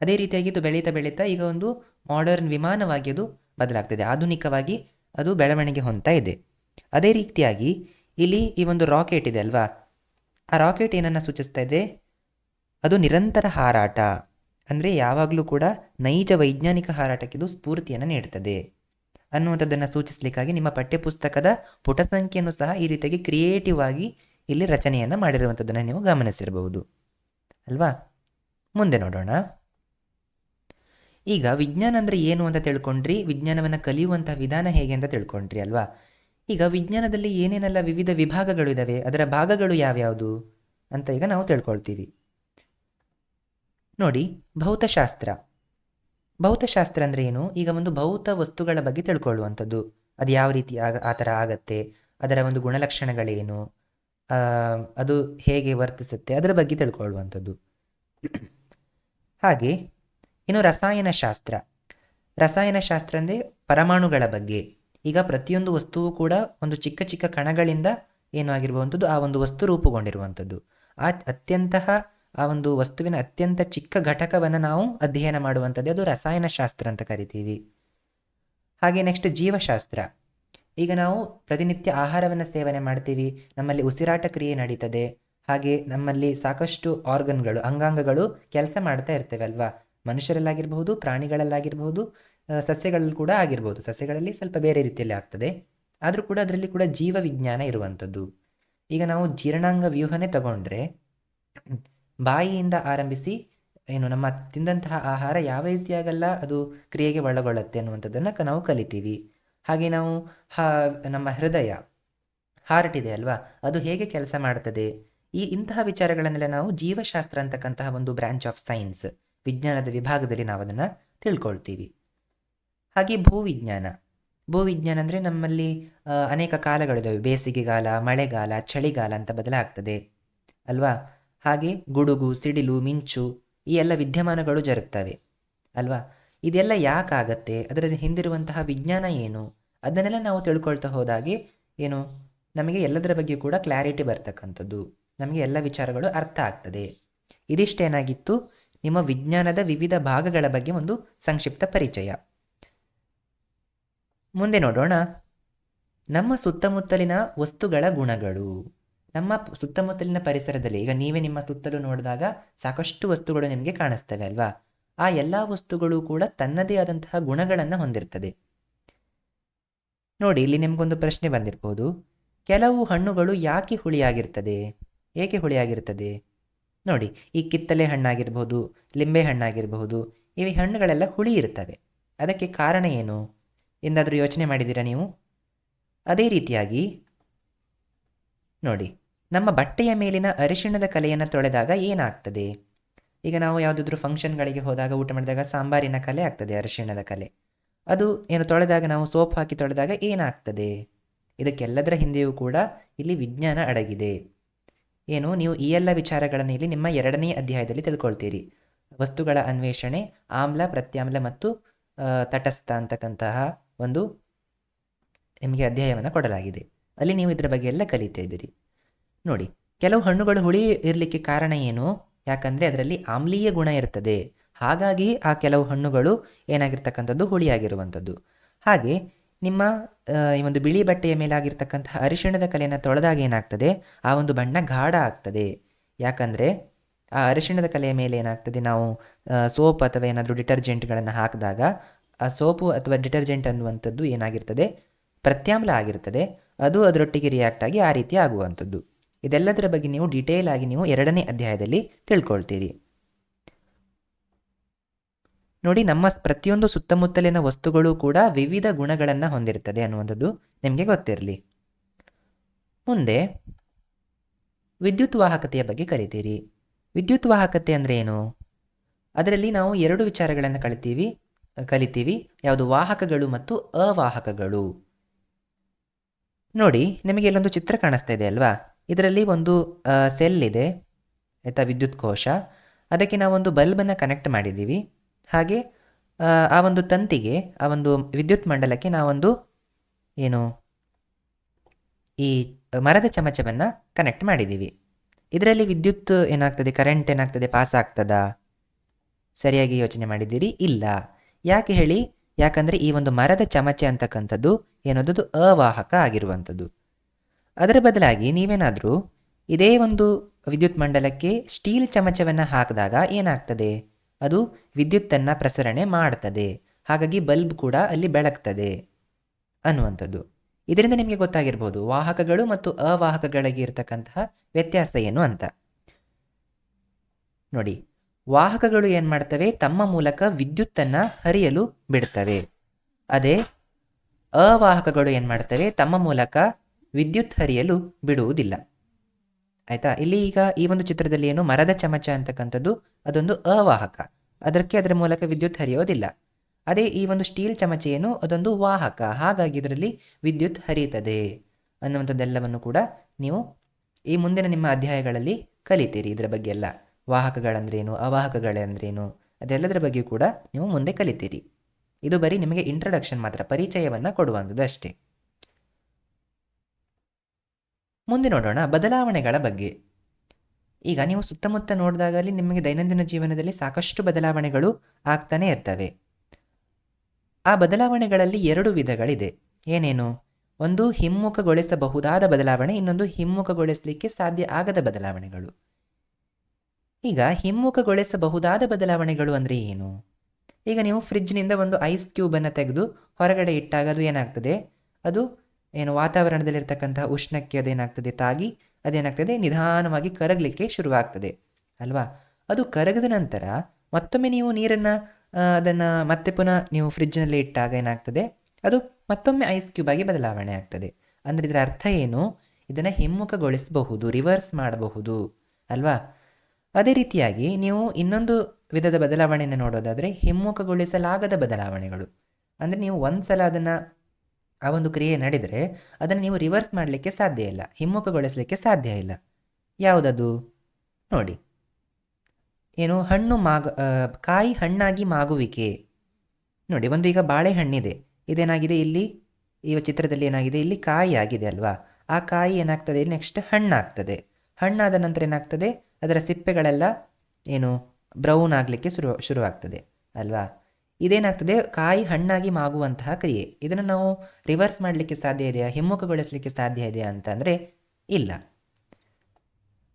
ಅದೇ ರೀತಿಯಾಗಿ ಇದು ಬೆಳೀತಾ ಬೆಳೀತಾ ಈಗ ಒಂದು ಮಾಡರ್ನ್ ವಿಮಾನವಾಗಿ ಅದು ಬದಲಾಗ್ತದೆ, ಆಧುನಿಕವಾಗಿ ಅದು ಬೆಳವಣಿಗೆ ಹೊಂದ್ತಾ ಇದೆ. ಅದೇ ರೀತಿಯಾಗಿ ಇಲ್ಲಿ ಈ ಒಂದು ರಾಕೆಟ್ ಇದೆ ಅಲ್ವಾ, ಆ ರಾಕೆಟ್ ಏನನ್ನು ಸೂಚಿಸ್ತಾ ಇದೆ, ಅದು ನಿರಂತರ ಹಾರಾಟ, ಅಂದರೆ ಯಾವಾಗಲೂ ಕೂಡ ನೈಜ ವೈಜ್ಞಾನಿಕ ಹಾರಾಟಕ್ಕೆ ಇದು ಸ್ಫೂರ್ತಿಯನ್ನು ನೀಡ್ತದೆ ಅನ್ನುವಂಥದ್ದನ್ನು ಸೂಚಿಸಲಿಕ್ಕಾಗಿ ನಿಮ್ಮ ಪಠ್ಯಪುಸ್ತಕದ ಪುಟ ಸಂಖ್ಯೆಯನ್ನು ಸಹ ಈ ರೀತಿಯಾಗಿ ಕ್ರಿಯೇಟಿವ್ ಆಗಿ ಇಲ್ಲಿ ರಚನೆಯನ್ನು ಮಾಡಿರುವಂಥದ್ದನ್ನು ನೀವು ಗಮನಿಸಿರಬಹುದು ಅಲ್ವಾ. ಮುಂದೆ ನೋಡೋಣ, ಈಗ ವಿಜ್ಞಾನ ಅಂದರೆ ಏನು ಅಂತ ತಿಳ್ಕೊಂಡ್ರಿ, ವಿಜ್ಞಾನವನ್ನು ಕಲಿಯುವಂಥ ವಿಧಾನ ಹೇಗೆ ಅಂತ ತಿಳ್ಕೊಂಡ್ರಿ ಅಲ್ವಾ. ಈಗ ವಿಜ್ಞಾನದಲ್ಲಿ ಏನೇನೆಲ್ಲ ವಿವಿಧ ವಿಭಾಗಗಳು ಇದ್ದಾವೆ, ಅದರ ಭಾಗಗಳು ಯಾವ್ಯಾವುದು ಅಂತ ಈಗ ನಾವು ತಿಳ್ಕೊಳ್ತೀವಿ. ನೋಡಿ, ಭೌತಶಾಸ್ತ್ರ ಅಂದರೆ ಏನು, ಈಗ ಒಂದು ಭೌತ ವಸ್ತುಗಳ ಬಗ್ಗೆ ತಿಳ್ಕೊಳ್ಳುವಂಥದ್ದು, ಅದು ಯಾವ ರೀತಿ ಆ ಥರ ಆಗತ್ತೆ, ಅದರ ಒಂದು ಗುಣಲಕ್ಷಣಗಳೇನು, ಅದು ಹೇಗೆ ವರ್ತಿಸುತ್ತೆ, ಅದರ ಬಗ್ಗೆ ತಿಳ್ಕೊಳ್ಳುವಂಥದ್ದು. ಹಾಗೆ ಇನ್ನು ರಸಾಯನಶಾಸ್ತ್ರ ಅಂದರೆ ಪರಮಾಣುಗಳ ಬಗ್ಗೆ. ಈಗ ಪ್ರತಿಯೊಂದು ವಸ್ತುವು ಕೂಡ ಒಂದು ಚಿಕ್ಕ ಚಿಕ್ಕ ಕಣಗಳಿಂದ ಏನು ಆಗಿರುವಂಥದ್ದು, ಆ ಒಂದು ವಸ್ತು ರೂಪುಗೊಂಡಿರುವಂಥದ್ದು. ಆ ಒಂದು ವಸ್ತುವಿನ ಅತ್ಯಂತ ಚಿಕ್ಕ ಘಟಕವನ್ನು ನಾವು ಅಧ್ಯಯನ ಮಾಡುವಂಥದ್ದು, ಅದು ರಸಾಯನಶಾಸ್ತ್ರ ಅಂತ ಕರಿತೀವಿ. ಹಾಗೆ ನೆಕ್ಸ್ಟ್ ಜೀವಶಾಸ್ತ್ರ. ಈಗ ನಾವು ಪ್ರತಿನಿತ್ಯ ಆಹಾರವನ್ನು ಸೇವನೆ ಮಾಡ್ತೀವಿ, ನಮ್ಮಲ್ಲಿ ಉಸಿರಾಟ ಕ್ರಿಯೆ ನಡೀತದೆ, ಹಾಗೆ ನಮ್ಮಲ್ಲಿ ಸಾಕಷ್ಟು ಆರ್ಗನ್ಗಳು, ಅಂಗಾಂಗಗಳು ಕೆಲಸ ಮಾಡ್ತಾ ಇರ್ತೇವೆ ಅಲ್ವಾ. ಮನುಷ್ಯರಲ್ಲಾಗಿರ್ಬಹುದು, ಪ್ರಾಣಿಗಳಲ್ಲಾಗಿರ್ಬಹುದು, ಸಸ್ಯಗಳಲ್ಲಿ ಕೂಡ ಆಗಿರ್ಬೋದು. ಸಸ್ಯಗಳಲ್ಲಿ ಸ್ವಲ್ಪ ಬೇರೆ ರೀತಿಯಲ್ಲಿ ಆಗ್ತದೆ, ಆದರೂ ಕೂಡ ಅದರಲ್ಲಿ ಕೂಡ ಜೀವ ವಿಜ್ಞಾನ ಇರುವಂಥದ್ದು. ಈಗ ನಾವು ಜೀರ್ಣಾಂಗ ವ್ಯೂಹನೇ ತಗೊಂಡ್ರೆ, ಬಾಯಿಯಿಂದ ಆರಂಭಿಸಿ ನಮ್ಮ ತಿಂದಂತಹ ಆಹಾರ ಯಾವ ರೀತಿಯಾಗಲ್ಲ ಅದು ಕ್ರಿಯೆಗೆ ಒಳಗೊಳ್ಳುತ್ತೆ ಅನ್ನುವಂಥದ್ದನ್ನು ನಾವು ಕಲಿತೀವಿ. ಹಾಗೆ ನಾವು ನಮ್ಮ ಹೃದಯ, ಹಾರ್ಟ್ ಇದೆ ಅಲ್ವಾ, ಅದು ಹೇಗೆ ಕೆಲಸ ಮಾಡ್ತದೆ, ಇಂತಹ ವಿಚಾರಗಳನ್ನೆಲ್ಲ ನಾವು ಜೀವಶಾಸ್ತ್ರ ಅಂತಕ್ಕಂತಹ ಒಂದು ಬ್ರಾಂಚ್ ಆಫ್ ಸೈನ್ಸ್, ವಿಜ್ಞಾನದ ವಿಭಾಗದಲ್ಲಿ ನಾವು ಅದನ್ನು ತಿಳ್ಕೊಳ್ತೀವಿ. ಹಾಗೆ ಭೂವಿಜ್ಞಾನ ಅಂದರೆ ನಮ್ಮಲ್ಲಿ ಅನೇಕ ಕಾಲಗಳಿದ್ದಾವೆ, ಬೇಸಿಗೆಗಾಲ, ಮಳೆಗಾಲ, ಚಳಿಗಾಲ ಅಂತ ಬದಲಾಗ್ತದೆ ಅಲ್ವಾ. ಹಾಗೆ ಗುಡುಗು, ಸಿಡಿಲು, ಮಿಂಚು, ಈ ಎಲ್ಲ ವಿದ್ಯಮಾನಗಳು ಜರುಗ್ತವೆ ಅಲ್ವಾ. ಇದೆಲ್ಲ ಯಾಕಾಗತ್ತೆ, ಅದರ ಹಿಂದಿರುವಂತಹ ವಿಜ್ಞಾನ ಏನು, ಅದನ್ನೆಲ್ಲ ನಾವು ತಿಳ್ಕೊಳ್ತಾ ಹೋದಾಗೆ ನಮಗೆ ಎಲ್ಲದರ ಬಗ್ಗೆ ಕೂಡ ಕ್ಲಾರಿಟಿ ಬರ್ತಕ್ಕಂಥದ್ದು, ನಮಗೆ ಎಲ್ಲ ವಿಚಾರಗಳು ಅರ್ಥ ಆಗ್ತದೆ. ಇದಿಷ್ಟೇನಾಗಿತ್ತು ನಿಮ್ಮ ವಿಜ್ಞಾನದ ವಿವಿಧ ಭಾಗಗಳ ಬಗ್ಗೆ ಒಂದು ಸಂಕ್ಷಿಪ್ತ ಪರಿಚಯ. ಮುಂದೆ ನೋಡೋಣ ನಮ್ಮ ಸುತ್ತಮುತ್ತಲಿನ ವಸ್ತುಗಳ ಗುಣಗಳು. ನಮ್ಮ ಸುತ್ತಮುತ್ತಲಿನ ಪರಿಸರದಲ್ಲಿ ಈಗ ನೀವೇ ನಿಮ್ಮ ಸುತ್ತಲೂ ನೋಡಿದಾಗ ಸಾಕಷ್ಟು ವಸ್ತುಗಳು ನಿಮಗೆ ಕಾಣಿಸ್ತವೆ ಅಲ್ವಾ? ಆ ಎಲ್ಲ ವಸ್ತುಗಳು ಕೂಡ ತನ್ನದೇ ಆದಂತಹ ಗುಣಗಳನ್ನು ಹೊಂದಿರ್ತದೆ. ನೋಡಿ, ಇಲ್ಲಿ ನಿಮಗೊಂದು ಪ್ರಶ್ನೆ ಬಂದಿರ್ಬೋದು, ಕೆಲವು ಹಣ್ಣುಗಳು ಯಾಕೆ ಹುಳಿಯಾಗಿರ್ತದೆ, ಏಕೆ ಹುಳಿಯಾಗಿರ್ತದೆ? ನೋಡಿ, ಈ ಕಿತ್ತಲೆ ಹಣ್ಣಾಗಿರ್ಬೋದು, ಲಿಂಬೆ ಹಣ್ಣಾಗಿರಬಹುದು, ಇವು ಹಣ್ಣುಗಳೆಲ್ಲ ಹುಳಿ ಇರ್ತವೆ. ಅದಕ್ಕೆ ಕಾರಣ ಏನು ಎಂದಾದರೂ ಯೋಚನೆ ಮಾಡಿದ್ದೀರಾ ನೀವು? ಅದೇ ರೀತಿಯಾಗಿ ನೋಡಿ, ನಮ್ಮ ಬಟ್ಟೆಯ ಮೇಲಿನ ಅರಿಶಿಣದ ಕಲೆಯನ್ನು ತೊಳೆದಾಗ ಏನಾಗ್ತದೆ? ಈಗ ನಾವು ಯಾವುದಾದ್ರೂ ಫಂಕ್ಷನ್ಗಳಿಗೆ ಹೋದಾಗ, ಊಟ ಮಾಡಿದಾಗ ಸಾಂಬಾರಿನ ಕಲೆ ಆಗ್ತದೆ, ಅರಿಶಿಣದ ಕಲೆ. ಅದು ಏನು ತೊಳೆದಾಗ, ನಾವು ಸೋಪ್ ಹಾಕಿ ತೊಳೆದಾಗ ಏನಾಗ್ತದೆ? ಇದಕ್ಕೆಲ್ಲದರ ಹಿಂದೆಯೂ ಕೂಡ ಇಲ್ಲಿ ವಿಜ್ಞಾನ ಅಡಗಿದೆ. ಏನು, ನೀವು ಈ ಎಲ್ಲ ವಿಚಾರಗಳನ್ನು ಇಲ್ಲಿ ನಿಮ್ಮ 2ನೇ ಅಧ್ಯಾಯದಲ್ಲಿ ತಿಳ್ಕೊಳ್ತೀರಿ. ವಸ್ತುಗಳ ಅನ್ವೇಷಣೆ, ಆಮ್ಲ, ಪ್ರತ್ಯಾಮ್ಲ ಮತ್ತು ತಟಸ್ಥ ಅಂತಕ್ಕಂತಹ ಒಂದು ನಿಮಗೆ ಅಧ್ಯಾಯವನ್ನು ಕೊಡಲಾಗಿದೆ. ಅಲ್ಲಿ ನೀವು ಇದರ ಬಗ್ಗೆ ಎಲ್ಲ ಕಲಿತಾ ಇದ್ದೀರಿ. ನೋಡಿ, ಕೆಲವು ಹಣ್ಣುಗಳು ಹುಳಿ ಇರಲಿಕ್ಕೆ ಕಾರಣ ಏನು? ಯಾಕಂದರೆ ಅದರಲ್ಲಿ ಆಮ್ಲೀಯ ಗುಣ ಇರ್ತದೆ. ಹಾಗಾಗಿ ಆ ಕೆಲವು ಹಣ್ಣುಗಳು ಏನಾಗಿರ್ತಕ್ಕಂಥದ್ದು, ಹುಳಿಯಾಗಿರುವಂಥದ್ದು. ಹಾಗೆ ನಿಮ್ಮ ಈ ಒಂದು ಬಿಳಿ ಬಟ್ಟೆಯ ಮೇಲೆ ಆಗಿರ್ತಕ್ಕಂತಹ ಅರಿಶಿಣದ ಕಲೆಯನ್ನು ತೊಳೆದಾಗ ಏನಾಗ್ತದೆ, ಆ ಒಂದು ಬಣ್ಣ ಗಾಢ ಆಗ್ತದೆ. ಯಾಕಂದರೆ ಆ ಅರಿಶಿಣದ ಕಲೆಯ ಮೇಲೆ ಏನಾಗ್ತದೆ, ನಾವು ಸೋಪ್ ಅಥವಾ ಏನಾದರೂ ಡಿಟರ್ಜೆಂಟ್ಗಳನ್ನು ಹಾಕಿದಾಗ ಆ ಸೋಪು ಅಥವಾ ಡಿಟರ್ಜೆಂಟ್ ಅನ್ನುವಂಥದ್ದು ಏನಾಗಿರ್ತದೆ, ಪ್ರತ್ಯಾಮ್ಲ ಆಗಿರ್ತದೆ. ಅದು ಅದರೊಟ್ಟಿಗೆ ರಿಯಾಕ್ಟ್ ಆಗಿ ಆ ರೀತಿ ಆಗುವಂಥದ್ದು. ಇದೆಲ್ಲದರ ಬಗ್ಗೆ ನೀವು ಡಿಟೇಲ್ ಆಗಿ ನೀವು 2ನೇ ಅಧ್ಯಾಯದಲ್ಲಿ ತಿಳ್ಕೊಳ್ತೀರಿ. ನೋಡಿ, ನಮ್ಮ ಪ್ರತಿಯೊಂದು ಸುತ್ತಮುತ್ತಲಿನ ವಸ್ತುಗಳು ಕೂಡ ವಿವಿಧ ಗುಣಗಳನ್ನು ಹೊಂದಿರ್ತದೆ ಅನ್ನುವಂಥದ್ದು ನಿಮಗೆ ಗೊತ್ತಿರಲಿ. ಮುಂದೆ ವಿದ್ಯುತ್ ವಾಹಕತೆಯ ಬಗ್ಗೆ ಕಲಿತೀರಿ. ವಿದ್ಯುತ್ ವಾಹಕತೆ ಅಂದರೆ ಏನು? ಅದರಲ್ಲಿ ನಾವು 2 ವಿಚಾರಗಳನ್ನು ಕಲಿತೀವಿ. ಯಾವುದು? ವಾಹಕಗಳು ಮತ್ತು ಅವಾಹಕಗಳು. ನೋಡಿ, ನಿಮಗೆ ಇಲ್ಲೊಂದು ಚಿತ್ರ ಕಾಣಿಸ್ತಾ ಇದೆ ಅಲ್ವಾ? ಇದರಲ್ಲಿ ಒಂದು ಸೆಲ್ ಇದೆ ಆಯಿತಾ, ವಿದ್ಯುತ್ ಕೋಶ. ಅದಕ್ಕೆ ನಾವೊಂದು ಬಲ್ಬನ್ನು ಕನೆಕ್ಟ್ ಮಾಡಿದ್ದೀವಿ. ಹಾಗೆ ಆ ಒಂದು ತಂತಿಗೆ, ಆ ಒಂದು ವಿದ್ಯುತ್ ಮಂಡಲಕ್ಕೆ ನಾವೊಂದು ಈ ಮರದ ಚಮಚವನ್ನು ಕನೆಕ್ಟ್ ಮಾಡಿದ್ದೀವಿ. ಇದರಲ್ಲಿ ವಿದ್ಯುತ್ ಏನಾಗ್ತದೆ, ಕರೆಂಟ್ ಏನಾಗ್ತದೆ, ಪಾಸ್ ಆಗ್ತದಾ? ಸರಿಯಾಗಿ ಯೋಚನೆ ಮಾಡಿದ್ದೀರಿ? ಇಲ್ಲ. ಯಾಕೆ ಹೇಳಿ? ಯಾಕಂದರೆ ಈ ಒಂದು ಮರದ ಚಮಚೆ ಅಂತಕ್ಕಂಥದ್ದು ಏನೋದು ಅವಾಹಕ ಆಗಿರುವಂಥದ್ದು. ಅದರ ಬದಲಾಗಿ ನೀವೇನಾದರೂ ಇದೇ ಒಂದು ವಿದ್ಯುತ್ ಮಂಡಲಕ್ಕೆ ಸ್ಟೀಲ್ ಚಮಚವನ್ನು ಹಾಕಿದಾಗ ಏನಾಗ್ತದೆ, ಅದು ವಿದ್ಯುತ್ತನ್ನು ಪ್ರಸರಣೆ ಮಾಡ್ತದೆ. ಹಾಗಾಗಿ ಬಲ್ಬ್ ಕೂಡ ಅಲ್ಲಿ ಬೆಳಗ್ತದೆ ಅನ್ನುವಂಥದ್ದು. ಇದರಿಂದ ನಿಮಗೆ ಗೊತ್ತಾಗಿರ್ಬೋದು ವಾಹಕಗಳು ಮತ್ತು ಅವಾಹಕಗಳಿಗೆ ಇರತಕ್ಕಂತಹ ವ್ಯತ್ಯಾಸ ಏನು ಅಂತ. ನೋಡಿ, ವಾಹಕಗಳು ಏನು ಮಾಡ್ತವೆ, ತಮ್ಮ ಮೂಲಕ ವಿದ್ಯುತ್ತನ್ನು ಹರಿಯಲು ಬಿಡ್ತವೆ. ಅದೇ ಅವಾಹಕಗಳು ಏನು ಮಾಡ್ತವೆ, ತಮ್ಮ ಮೂಲಕ ವಿದ್ಯುತ್ ಹರಿಯಲು ಬಿಡುವುದಿಲ್ಲ. ಆಯಿತಾ? ಇಲ್ಲಿ ಈಗ ಈ ಒಂದು ಚಿತ್ರದಲ್ಲಿ ಏನು ಮರದ ಚಮಚ ಅಂತಕ್ಕಂಥದ್ದು ಅದೊಂದು ಅವಾಹಕ, ಅದರ ಮೂಲಕ ವಿದ್ಯುತ್ ಹರಿಯೋದಿಲ್ಲ. ಅದೇ ಈ ಒಂದು ಸ್ಟೀಲ್ ಚಮಚ ಏನು, ಅದೊಂದು ವಾಹಕ, ಹಾಗಾಗಿ ಇದರಲ್ಲಿ ವಿದ್ಯುತ್ ಹರಿಯುತ್ತದೆ ಅನ್ನುವಂಥದ್ದೆಲ್ಲವನ್ನು ಕೂಡ ನೀವು ಈ ಮುಂದಿನ ನಿಮ್ಮ ಅಧ್ಯಾಯಗಳಲ್ಲಿ ಕಲಿತೀರಿ. ಇದರ ಬಗ್ಗೆ ಎಲ್ಲ ವಾಹಕಗಳಂದ್ರೇನು, ಅವಾಹಕಗಳಂದ್ರೇನು, ಅದೆಲ್ಲದರ ಬಗ್ಗೆ ಕೂಡ ನೀವು ಮುಂದೆ ಕಲಿತೀರಿ. ಇದು ಬರೀ ನಿಮಗೆ ಇಂಟ್ರಡಕ್ಷನ್ ಮಾತ್ರ, ಪರಿಚಯವನ್ನು ಕೊಡುವಂಥದ್ದು ಅಷ್ಟೇ. ಮುಂದೆ ನೋಡೋಣ ಬದಲಾವಣೆಗಳ ಬಗ್ಗೆ. ಈಗ ನೀವು ಸುತ್ತಮುತ್ತ ನೋಡಿದಾಗಲಿ ನಿಮಗೆ ದೈನಂದಿನ ಜೀವನದಲ್ಲಿ ಸಾಕಷ್ಟು ಬದಲಾವಣೆಗಳು ಆಗ್ತಾನೆ ಇರ್ತವೆ. ಆ ಬದಲಾವಣೆಗಳಲ್ಲಿ 2 ವಿಧಗಳಿದೆ. ಏನೇನು? ಒಂದು ಹಿಮ್ಮುಖಗೊಳಿಸಬಹುದಾದ ಬದಲಾವಣೆ, ಇನ್ನೊಂದು ಹಿಮ್ಮುಖಗೊಳಿಸಲಿಕ್ಕೆ ಸಾಧ್ಯ ಆಗದ ಬದಲಾವಣೆಗಳು. ಈಗ ಹಿಮ್ಮುಖಗೊಳಿಸಬಹುದಾದ ಬದಲಾವಣೆಗಳು ಅಂದರೆ ಏನು? ಈಗ ನೀವು ಫ್ರಿಜ್ನಿಂದ ಒಂದು ಐಸ್ ಕ್ಯೂಬನ್ನು ತೆಗೆದು ಹೊರಗಡೆ ಇಟ್ಟಾಗ ಅದು ಏನಾಗ್ತದೆ, ಅದು ವಾತಾವರಣದಲ್ಲಿರ್ತಕ್ಕಂತಹ ಉಷ್ಣಕ್ಕೆ ಅದೇನಾಗ್ತದೆ, ತಾಗಿ ಅದೇನಾಗ್ತದೆ, ನಿಧಾನವಾಗಿ ಕರಗಲಿಕ್ಕೆ ಶುರುವಾಗ್ತದೆ ಅಲ್ವಾ? ಅದು ಕರಗದ ನಂತರ ಮತ್ತೊಮ್ಮೆ ನೀವು ನೀರನ್ನು ಅದನ್ನು ಮತ್ತೆ ಪುನಃ ನೀವು ಫ್ರಿಜ್ನಲ್ಲಿ ಇಟ್ಟಾಗ ಏನಾಗ್ತದೆ, ಅದು ಮತ್ತೊಮ್ಮೆ ಐಸ್ ಕ್ಯೂಬ್ ಆಗಿ ಬದಲಾವಣೆ ಆಗ್ತದೆ. ಅಂದರೆ ಇದರ ಅರ್ಥ ಏನು? ಇದನ್ನು ಹಿಮ್ಮುಖಗೊಳಿಸಬಹುದು, ರಿವರ್ಸ್ ಮಾಡಬಹುದು ಅಲ್ವಾ? ಅದೇ ರೀತಿಯಾಗಿ ನೀವು ಇನ್ನೊಂದು ವಿಧದ ಬದಲಾವಣೆಯನ್ನು ನೋಡೋದಾದರೆ ಹಿಮ್ಮುಖಗೊಳಿಸಲಾಗದ ಬದಲಾವಣೆಗಳು. ಅಂದರೆ ನೀವು ಒಂದು ಸಲ ಅದನ್ನು ಆ ಒಂದು ಕ್ರಿಯೆ ನಡೆದರೆ ಅದನ್ನು ನೀವು ರಿವರ್ಸ್ ಮಾಡಲಿಕ್ಕೆ ಸಾಧ್ಯ ಇಲ್ಲ, ಹಿಮ್ಮುಖಗೊಳಿಸಲಿಕ್ಕೆ ಸಾಧ್ಯ ಇಲ್ಲ. ಯಾವುದದು? ನೋಡಿ, ಕಾಯಿ ಹಣ್ಣಾಗಿ ಮಾಗುವಿಕೆ. ನೋಡಿ, ಒಂದು ಈಗ ಬಾಳೆಹಣ್ಣಿದೆ, ಇದೇನಾಗಿದೆ, ಇಲ್ಲಿ ಈ ಚಿತ್ರದಲ್ಲಿ ಏನಾಗಿದೆ, ಇಲ್ಲಿ ಕಾಯಿ ಆಗಿದೆ ಅಲ್ವಾ? ಆ ಆ ಕಾಯಿ ಏನಾಗ್ತದೆ ನೆಕ್ಸ್ಟ್ ಹಣ್ಣಾಗ್ತದೆ. ಹಣ್ಣಾದ ನಂತರ ಏನಾಗ್ತದೆ, ಅದರ ಸಿಪ್ಪೆಗಳೆಲ್ಲ ಏನು ಬ್ರೌನ್ ಆಗಲಿಕ್ಕೆ ಶುರುವಾಗ್ತದೆ ಅಲ್ವಾ. ಇದೇನಾಗ್ತದೆ, ಕಾಯಿ ಹಣ್ಣಾಗಿ ಮಾಗುವಂತಹ ಕ್ರಿಯೆ. ಇದನ್ನು ನಾವು ರಿವರ್ಸ್ ಮಾಡಲಿಕ್ಕೆ ಸಾಧ್ಯ ಇದೆಯಾ, ಹಿಮ್ಮುಖಗೊಳಿಸಲಿಕ್ಕೆ ಸಾಧ್ಯ ಇದೆಯಾ ಅಂತಂದರೆ ಇಲ್ಲ.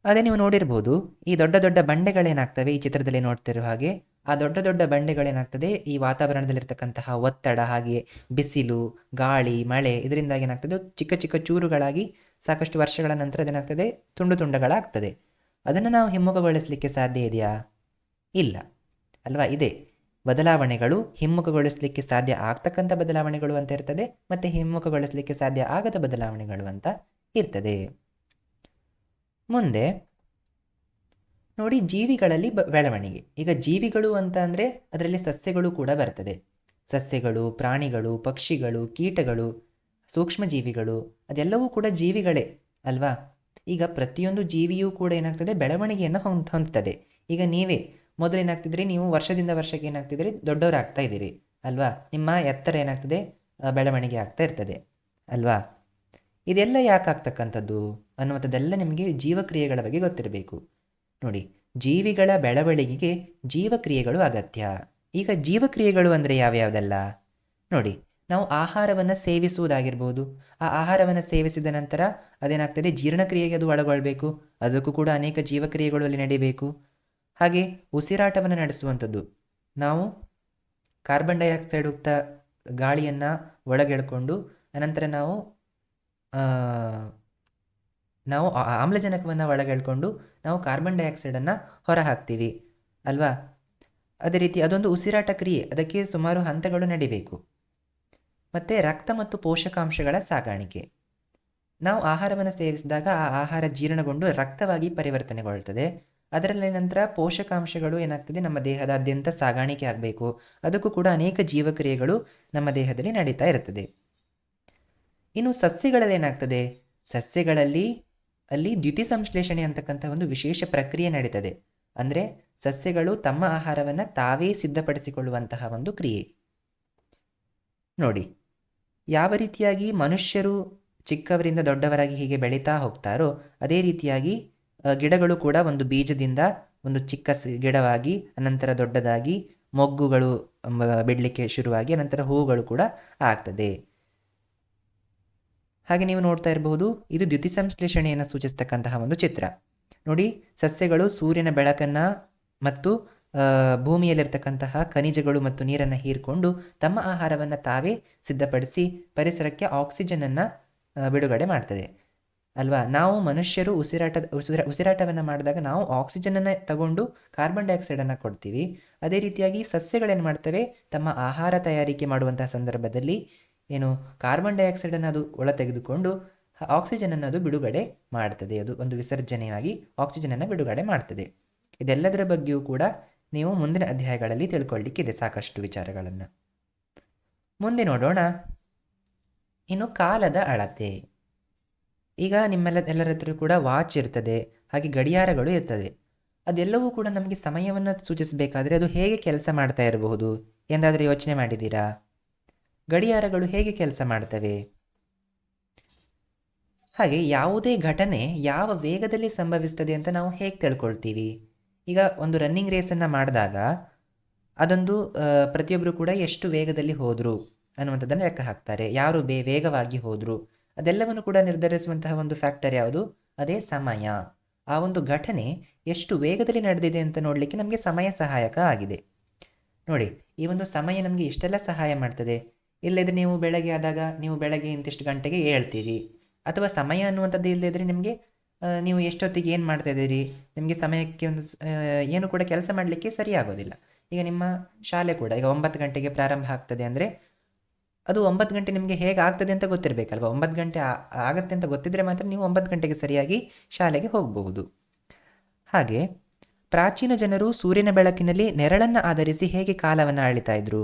ಅದೇ ನೀವು ನೋಡಿರ್ಬೋದು, ಈ ದೊಡ್ಡ ದೊಡ್ಡ ಬಂಡೆಗಳೇನಾಗ್ತವೆ ಈ ಚಿತ್ರದಲ್ಲಿ ನೋಡ್ತಿರೋ ಹಾಗೆ, ಆ ದೊಡ್ಡ ದೊಡ್ಡ ಬಂಡೆಗಳೇನಾಗ್ತದೆ ಈ ವಾತಾವರಣದಲ್ಲಿರ್ತಕ್ಕಂತಹ ಒತ್ತಡ, ಹಾಗೆ ಬಿಸಿಲು, ಗಾಳಿ, ಮಳೆ, ಇದರಿಂದಾಗಿ ಏನಾಗ್ತದೆ ಚಿಕ್ಕ ಚಿಕ್ಕ ಚೂರುಗಳಾಗಿ ಸಾಕಷ್ಟು ವರ್ಷಗಳ ನಂತರ ಅದೇನಾಗ್ತದೆ ತುಂಡು ತುಂಡುಗಳಾಗ್ತದೆ. ಅದನ್ನು ನಾವು ಹಿಮ್ಮುಖಗೊಳಿಸಲಿಕ್ಕೆ ಸಾಧ್ಯ ಇದೆಯಾ, ಇಲ್ಲ ಅಲ್ವಾ. ಇದೆ ಬದಲಾವಣೆಗಳು ಹಿಮ್ಮುಖಗೊಳಿಸಲಿಕ್ಕೆ ಸಾಧ್ಯ ಆಗ್ತಕ್ಕಂಥ ಬದಲಾವಣೆಗಳು ಅಂತ ಇರ್ತದೆ, ಮತ್ತು ಹಿಮ್ಮುಖಗೊಳಿಸಲಿಕ್ಕೆ ಸಾಧ್ಯ ಆಗದ ಬದಲಾವಣೆಗಳು ಅಂತ ಇರ್ತದೆ. ಮುಂದೆ ನೋಡಿ, ಜೀವಿಗಳಲ್ಲಿ ಬೆಳವಣಿಗೆ. ಈಗ ಜೀವಿಗಳು ಅಂತ ಅಂದರೆ ಅದರಲ್ಲಿ ಸಸ್ಯಗಳು ಕೂಡ ಬರ್ತದೆ. ಸಸ್ಯಗಳು, ಪ್ರಾಣಿಗಳು, ಪಕ್ಷಿಗಳು, ಕೀಟಗಳು, ಸೂಕ್ಷ್ಮ ಜೀವಿಗಳು, ಅದೆಲ್ಲವೂ ಕೂಡ ಜೀವಿಗಳೇ ಅಲ್ವಾ. ಈಗ ಪ್ರತಿಯೊಂದು ಜೀವಿಯೂ ಕೂಡ ಏನಾಗ್ತದೆ ಬೆಳವಣಿಗೆಯನ್ನು ಹೊಂದ್ತದೆ. ಈಗ ನೀವೇ ಮೊದಲು ಏನಾಗ್ತಿದ್ರಿ, ನೀವು ವರ್ಷದಿಂದ ವರ್ಷಕ್ಕೆ ಏನಾಗ್ತಿದ್ರಿ ದೊಡ್ಡವರಾಗ್ತಾ ಇದ್ದೀರಿ ಅಲ್ವಾ. ನಿಮ್ಮ ಎತ್ತರ ಏನಾಗ್ತದೆ ಬೆಳವಣಿಗೆ ಆಗ್ತಾ ಇರ್ತದೆ ಅಲ್ವಾ. ಇದೆಲ್ಲ ಯಾಕೆ ಆಗ್ತಕ್ಕಂಥದ್ದು ಅನ್ನುವಂಥದ್ದೆಲ್ಲ ನಿಮಗೆ ಜೀವಕ್ರಿಯೆಗಳ ಬಗ್ಗೆ ಗೊತ್ತಿರಬೇಕು. ನೋಡಿ, ಜೀವಿಗಳ ಬೆಳವಣಿಗೆಗೆ ಜೀವಕ್ರಿಯೆಗಳು ಅಗತ್ಯ. ಈಗ ಜೀವಕ್ರಿಯೆಗಳು ಅಂದರೆ ಯಾವ್ಯಾವುದೆಲ್ಲ ನೋಡಿ, ನಾವು ಆಹಾರವನ್ನು ಸೇವಿಸುವುದಾಗಿರ್ಬೋದು. ಆ ಆಹಾರವನ್ನು ಸೇವಿಸಿದ ನಂತರ ಅದೇನಾಗ್ತದೆ ಜೀರ್ಣಕ್ರಿಯೆಗೆ ಅದು ಒಳಗೊಳ್ಬೇಕು. ಅದಕ್ಕೂ ಕೂಡ ಅನೇಕ ಜೀವಕ್ರಿಯೆಗಳು ಅಲ್ಲಿ ನಡೀಬೇಕು. ಹಾಗೆ ಉಸಿರಾಟವನ್ನು ನಡೆಸುವಂಥದ್ದು, ನಾವು ಕಾರ್ಬನ್ ಡೈಆಕ್ಸೈಡ್ ಯುಕ್ತ ಗಾಳಿಯನ್ನು ಒಳಗೆಳ್ಕೊಂಡು ಅನಂತರ ನಾವು ಆಮ್ಲಜನಕವನ್ನು ಒಳಗೆಳ್ಕೊಂಡು ನಾವು ಕಾರ್ಬನ್ ಡೈಆಕ್ಸೈಡನ್ನು ಹೊರ ಹಾಕ್ತೀವಿ ಅಲ್ವಾ. ಅದೇ ರೀತಿ ಅದೊಂದು ಉಸಿರಾಟ ಕ್ರಿಯೆ, ಅದಕ್ಕೆ ಸುಮಾರು ಹಂತಗಳು ನಡಿಬೇಕು. ಮತ್ತು ರಕ್ತ ಮತ್ತು ಪೋಷಕಾಂಶಗಳ ಸಾಗಾಣಿಕೆ. ನಾವು ಆಹಾರವನ್ನು ಸೇವಿಸಿದಾಗ ಆ ಆಹಾರ ಜೀರ್ಣಗೊಂಡು ರಕ್ತವಾಗಿ ಪರಿವರ್ತನೆಗೊಳ್ಳುತ್ತದೆ. ಅದರಲ್ಲಿ ನಂತರ ಪೋಷಕಾಂಶಗಳು ಏನಾಗ್ತದೆ ನಮ್ಮ ದೇಹದಾದ್ಯಂತ ಸಾಗಾಣಿಕೆ ಆಗಬೇಕು. ಅದಕ್ಕೂ ಕೂಡ ಅನೇಕ ಜೀವಕ್ರಿಯೆಗಳು ನಮ್ಮ ದೇಹದಲ್ಲಿ ನಡೀತಾ ಇರ್ತದೆ. ಇನ್ನು ಸಸ್ಯಗಳಲ್ಲಿ ಏನಾಗ್ತದೆ, ಸಸ್ಯಗಳಲ್ಲಿ ಅಲ್ಲಿ ದ್ಯುತಿ ಸಂಶ್ಲೇಷಣೆ ಅಂತಕ್ಕಂಥ ಒಂದು ವಿಶೇಷ ಪ್ರಕ್ರಿಯೆ ನಡೀತದೆ. ಅಂದರೆ ಸಸ್ಯಗಳು ತಮ್ಮ ಆಹಾರವನ್ನು ತಾವೇ ಸಿದ್ಧಪಡಿಸಿಕೊಳ್ಳುವಂತಹ ಒಂದು ಕ್ರಿಯೆ. ನೋಡಿ, ಯಾವ ರೀತಿಯಾಗಿ ಮನುಷ್ಯರು ಚಿಕ್ಕವರಿಂದ ದೊಡ್ಡವರಾಗಿ ಹೀಗೆ ಬೆಳೀತಾ ಹೋಗ್ತಾರೋ ಅದೇ ರೀತಿಯಾಗಿ ಗಿಡಗಳು ಕೂಡ ಒಂದು ಬೀಜದಿಂದ ಒಂದು ಚಿಕ್ಕ ಗಿಡವಾಗಿ ಅನಂತರ ದೊಡ್ಡದಾಗಿ ಮೊಗ್ಗುಗಳು ಬಿಡಲಿಕ್ಕೆ ಶುರುವಾಗಿ ಅನಂತರ ಹೂವುಗಳು ಕೂಡ ಆಗ್ತದೆ. ಹಾಗೆ ನೀವು ನೋಡ್ತಾ ಇರಬಹುದು, ಇದು ದ್ಯುತಿ ಸಂಶ್ಲೇಷಣೆಯನ್ನು ಸೂಚಿಸ್ತಕ್ಕಂತಹ ಒಂದು ಚಿತ್ರ. ನೋಡಿ, ಸಸ್ಯಗಳು ಸೂರ್ಯನ ಬೆಳಕನ್ನು ಮತ್ತು ಭೂಮಿಯಲ್ಲಿರ್ತಕ್ಕಂತಹ ಖನಿಜಗಳು ಮತ್ತು ನೀರನ್ನು ಹೀರಿಕೊಂಡು ತಮ್ಮ ಆಹಾರವನ್ನು ತಾವೇ ಸಿದ್ಧಪಡಿಸಿ ಪರಿಸರಕ್ಕೆ ಆಕ್ಸಿಜನನ್ನು ಬಿಡುಗಡೆ ಮಾಡ್ತದೆ ಅಲ್ವಾ. ನಾವು ಮನುಷ್ಯರು ಉಸಿರಾಟವನ್ನು ಮಾಡಿದಾಗ ನಾವು ಆಕ್ಸಿಜನನ್ನು ತಗೊಂಡು ಕಾರ್ಬನ್ ಡೈಆಕ್ಸೈಡನ್ನು ಕೊಡ್ತೀವಿ. ಅದೇ ರೀತಿಯಾಗಿ ಸಸ್ಯಗಳೇನು ಮಾಡ್ತವೆ, ತಮ್ಮ ಆಹಾರ ತಯಾರಿಕೆ ಮಾಡುವಂತಹ ಸಂದರ್ಭದಲ್ಲಿ ಏನು ಕಾರ್ಬನ್ ಡೈಆಕ್ಸೈಡನ್ನು ಅದು ಒಳ ತೆಗೆದುಕೊಂಡು ಆಕ್ಸಿಜನನ್ನು ಅದು ಬಿಡುಗಡೆ ಮಾಡ್ತದೆ. ಅದು ಒಂದು ವಿಸರ್ಜನೆಯಾಗಿ ಆಕ್ಸಿಜನನ್ನು ಬಿಡುಗಡೆ ಮಾಡ್ತದೆ. ಇದೆಲ್ಲದರ ಬಗ್ಗೆಯೂ ಕೂಡ ನೀವು ಮುಂದಿನ ಅಧ್ಯಾಯಗಳಲ್ಲಿ ತಿಳ್ಕೊಳ್ಳಿಕ್ಕಿದೆ ಸಾಕಷ್ಟು ವಿಚಾರಗಳನ್ನು. ಮುಂದೆ ನೋಡೋಣ. ಇನ್ನು ಕಾಲದ ಅಳತೆ. ಈಗ ಎಲ್ಲರ ಹತ್ರ ಕೂಡ ವಾಚ್ ಇರ್ತದೆ, ಹಾಗೆ ಗಡಿಯಾರಗಳು ಇರ್ತದೆ. ಅದೆಲ್ಲವೂ ಕೂಡ ನಮಗೆ ಸಮಯವನ್ನು ಸೂಚಿಸಬೇಕಾದ್ರೆ ಅದು ಹೇಗೆ ಕೆಲಸ ಮಾಡ್ತಾ ಇರಬಹುದು ಎಂದಾದರೂ ಯೋಚನೆ ಮಾಡಿದ್ದೀರಾ? ಗಡಿಯಾರಗಳು ಹೇಗೆ ಕೆಲಸ ಮಾಡ್ತವೆ? ಹಾಗೆ ಯಾವುದೇ ಘಟನೆ ಯಾವ ವೇಗದಲ್ಲಿ ಸಂಭವಿಸ್ತದೆ ಅಂತ ನಾವು ಹೇಗೆ ತಿಳ್ಕೊಳ್ತೀವಿ? ಈಗ ಒಂದು ರನ್ನಿಂಗ್ ರೇಸನ್ನು ಮಾಡಿದಾಗ ಅದೊಂದು ಪ್ರತಿಯೊಬ್ಬರು ಕೂಡ ಎಷ್ಟು ವೇಗದಲ್ಲಿ ಹೋದರು ಅನ್ನುವಂಥದ್ದನ್ನು ಲೆಕ್ಕ ಹಾಕ್ತಾರೆ. ಯಾರು ವೇಗವಾಗಿ ಹೋದರು ಅದೆಲ್ಲವನ್ನು ಕೂಡ ನಿರ್ಧರಿಸುವಂತಹ ಒಂದು ಫ್ಯಾಕ್ಟರ್ ಯಾವುದು? ಅದೇ ಸಮಯ. ಆ ಒಂದು ಘಟನೆ ಎಷ್ಟು ವೇಗದಲ್ಲಿ ನಡೆದಿದೆ ಅಂತ ನೋಡಲಿಕ್ಕೆ ನಮಗೆ ಸಮಯ ಸಹಾಯಕ ಆಗಿದೆ. ನೋಡಿ, ಈ ಒಂದು ಸಮಯ ನಮಗೆ ಇಷ್ಟೆಲ್ಲ ಸಹಾಯ ಮಾಡ್ತದೆ. ಇಲ್ಲದ್ರೆ ನೀವು ಬೆಳಗ್ಗೆ ಆದಾಗ ನೀವು ಬೆಳಗ್ಗೆ ಇಂತಿಷ್ಟು ಗಂಟೆಗೆ ಹೇಳ್ತೀರಿ, ಅಥವಾ ಸಮಯ ಅನ್ನುವಂಥದ್ದು ಇಲ್ಲದಿದ್ದರೆ ನಿಮಗೆ ನೀವು ಎಷ್ಟೊತ್ತಿಗೆ ಏನು ಮಾಡ್ತಾ ಇದ್ದೀರಿ, ನಿಮಗೆ ಸಮಯಕ್ಕೆ ಒಂದು ಏನು ಕೂಡ ಕೆಲಸ ಮಾಡಲಿಕ್ಕೆ ಸರಿಯಾಗೋದಿಲ್ಲ. ಈಗ ನಿಮ್ಮ ಶಾಲೆ ಕೂಡ ಈಗ 9 ಗಂಟೆಗೆ ಪ್ರಾರಂಭ ಆಗ್ತದೆ ಅಂದರೆ ಅದು 9 ಗಂಟೆ ನಿಮಗೆ ಹೇಗೆ ಆಗ್ತದೆ ಅಂತ ಗೊತ್ತಿರಬೇಕಲ್ವ. 9 ಗಂಟೆ ಆಗುತ್ತೆ ಅಂತ ಗೊತ್ತಿದ್ರೆ ಮಾತ್ರ ನೀವು 9 ಗಂಟೆಗೆ ಸರಿಯಾಗಿ ಶಾಲೆಗೆ ಹೋಗಬಹುದು. ಹಾಗೆ ಪ್ರಾಚೀನ ಜನರು ಸೂರ್ಯನ ಬೆಳಕಿನಲ್ಲಿ ನೆರಳನ್ನು ಆಧರಿಸಿ ಹೇಗೆ ಕಾಲವನ್ನು ಅಳಿತಾ ಇದ್ರು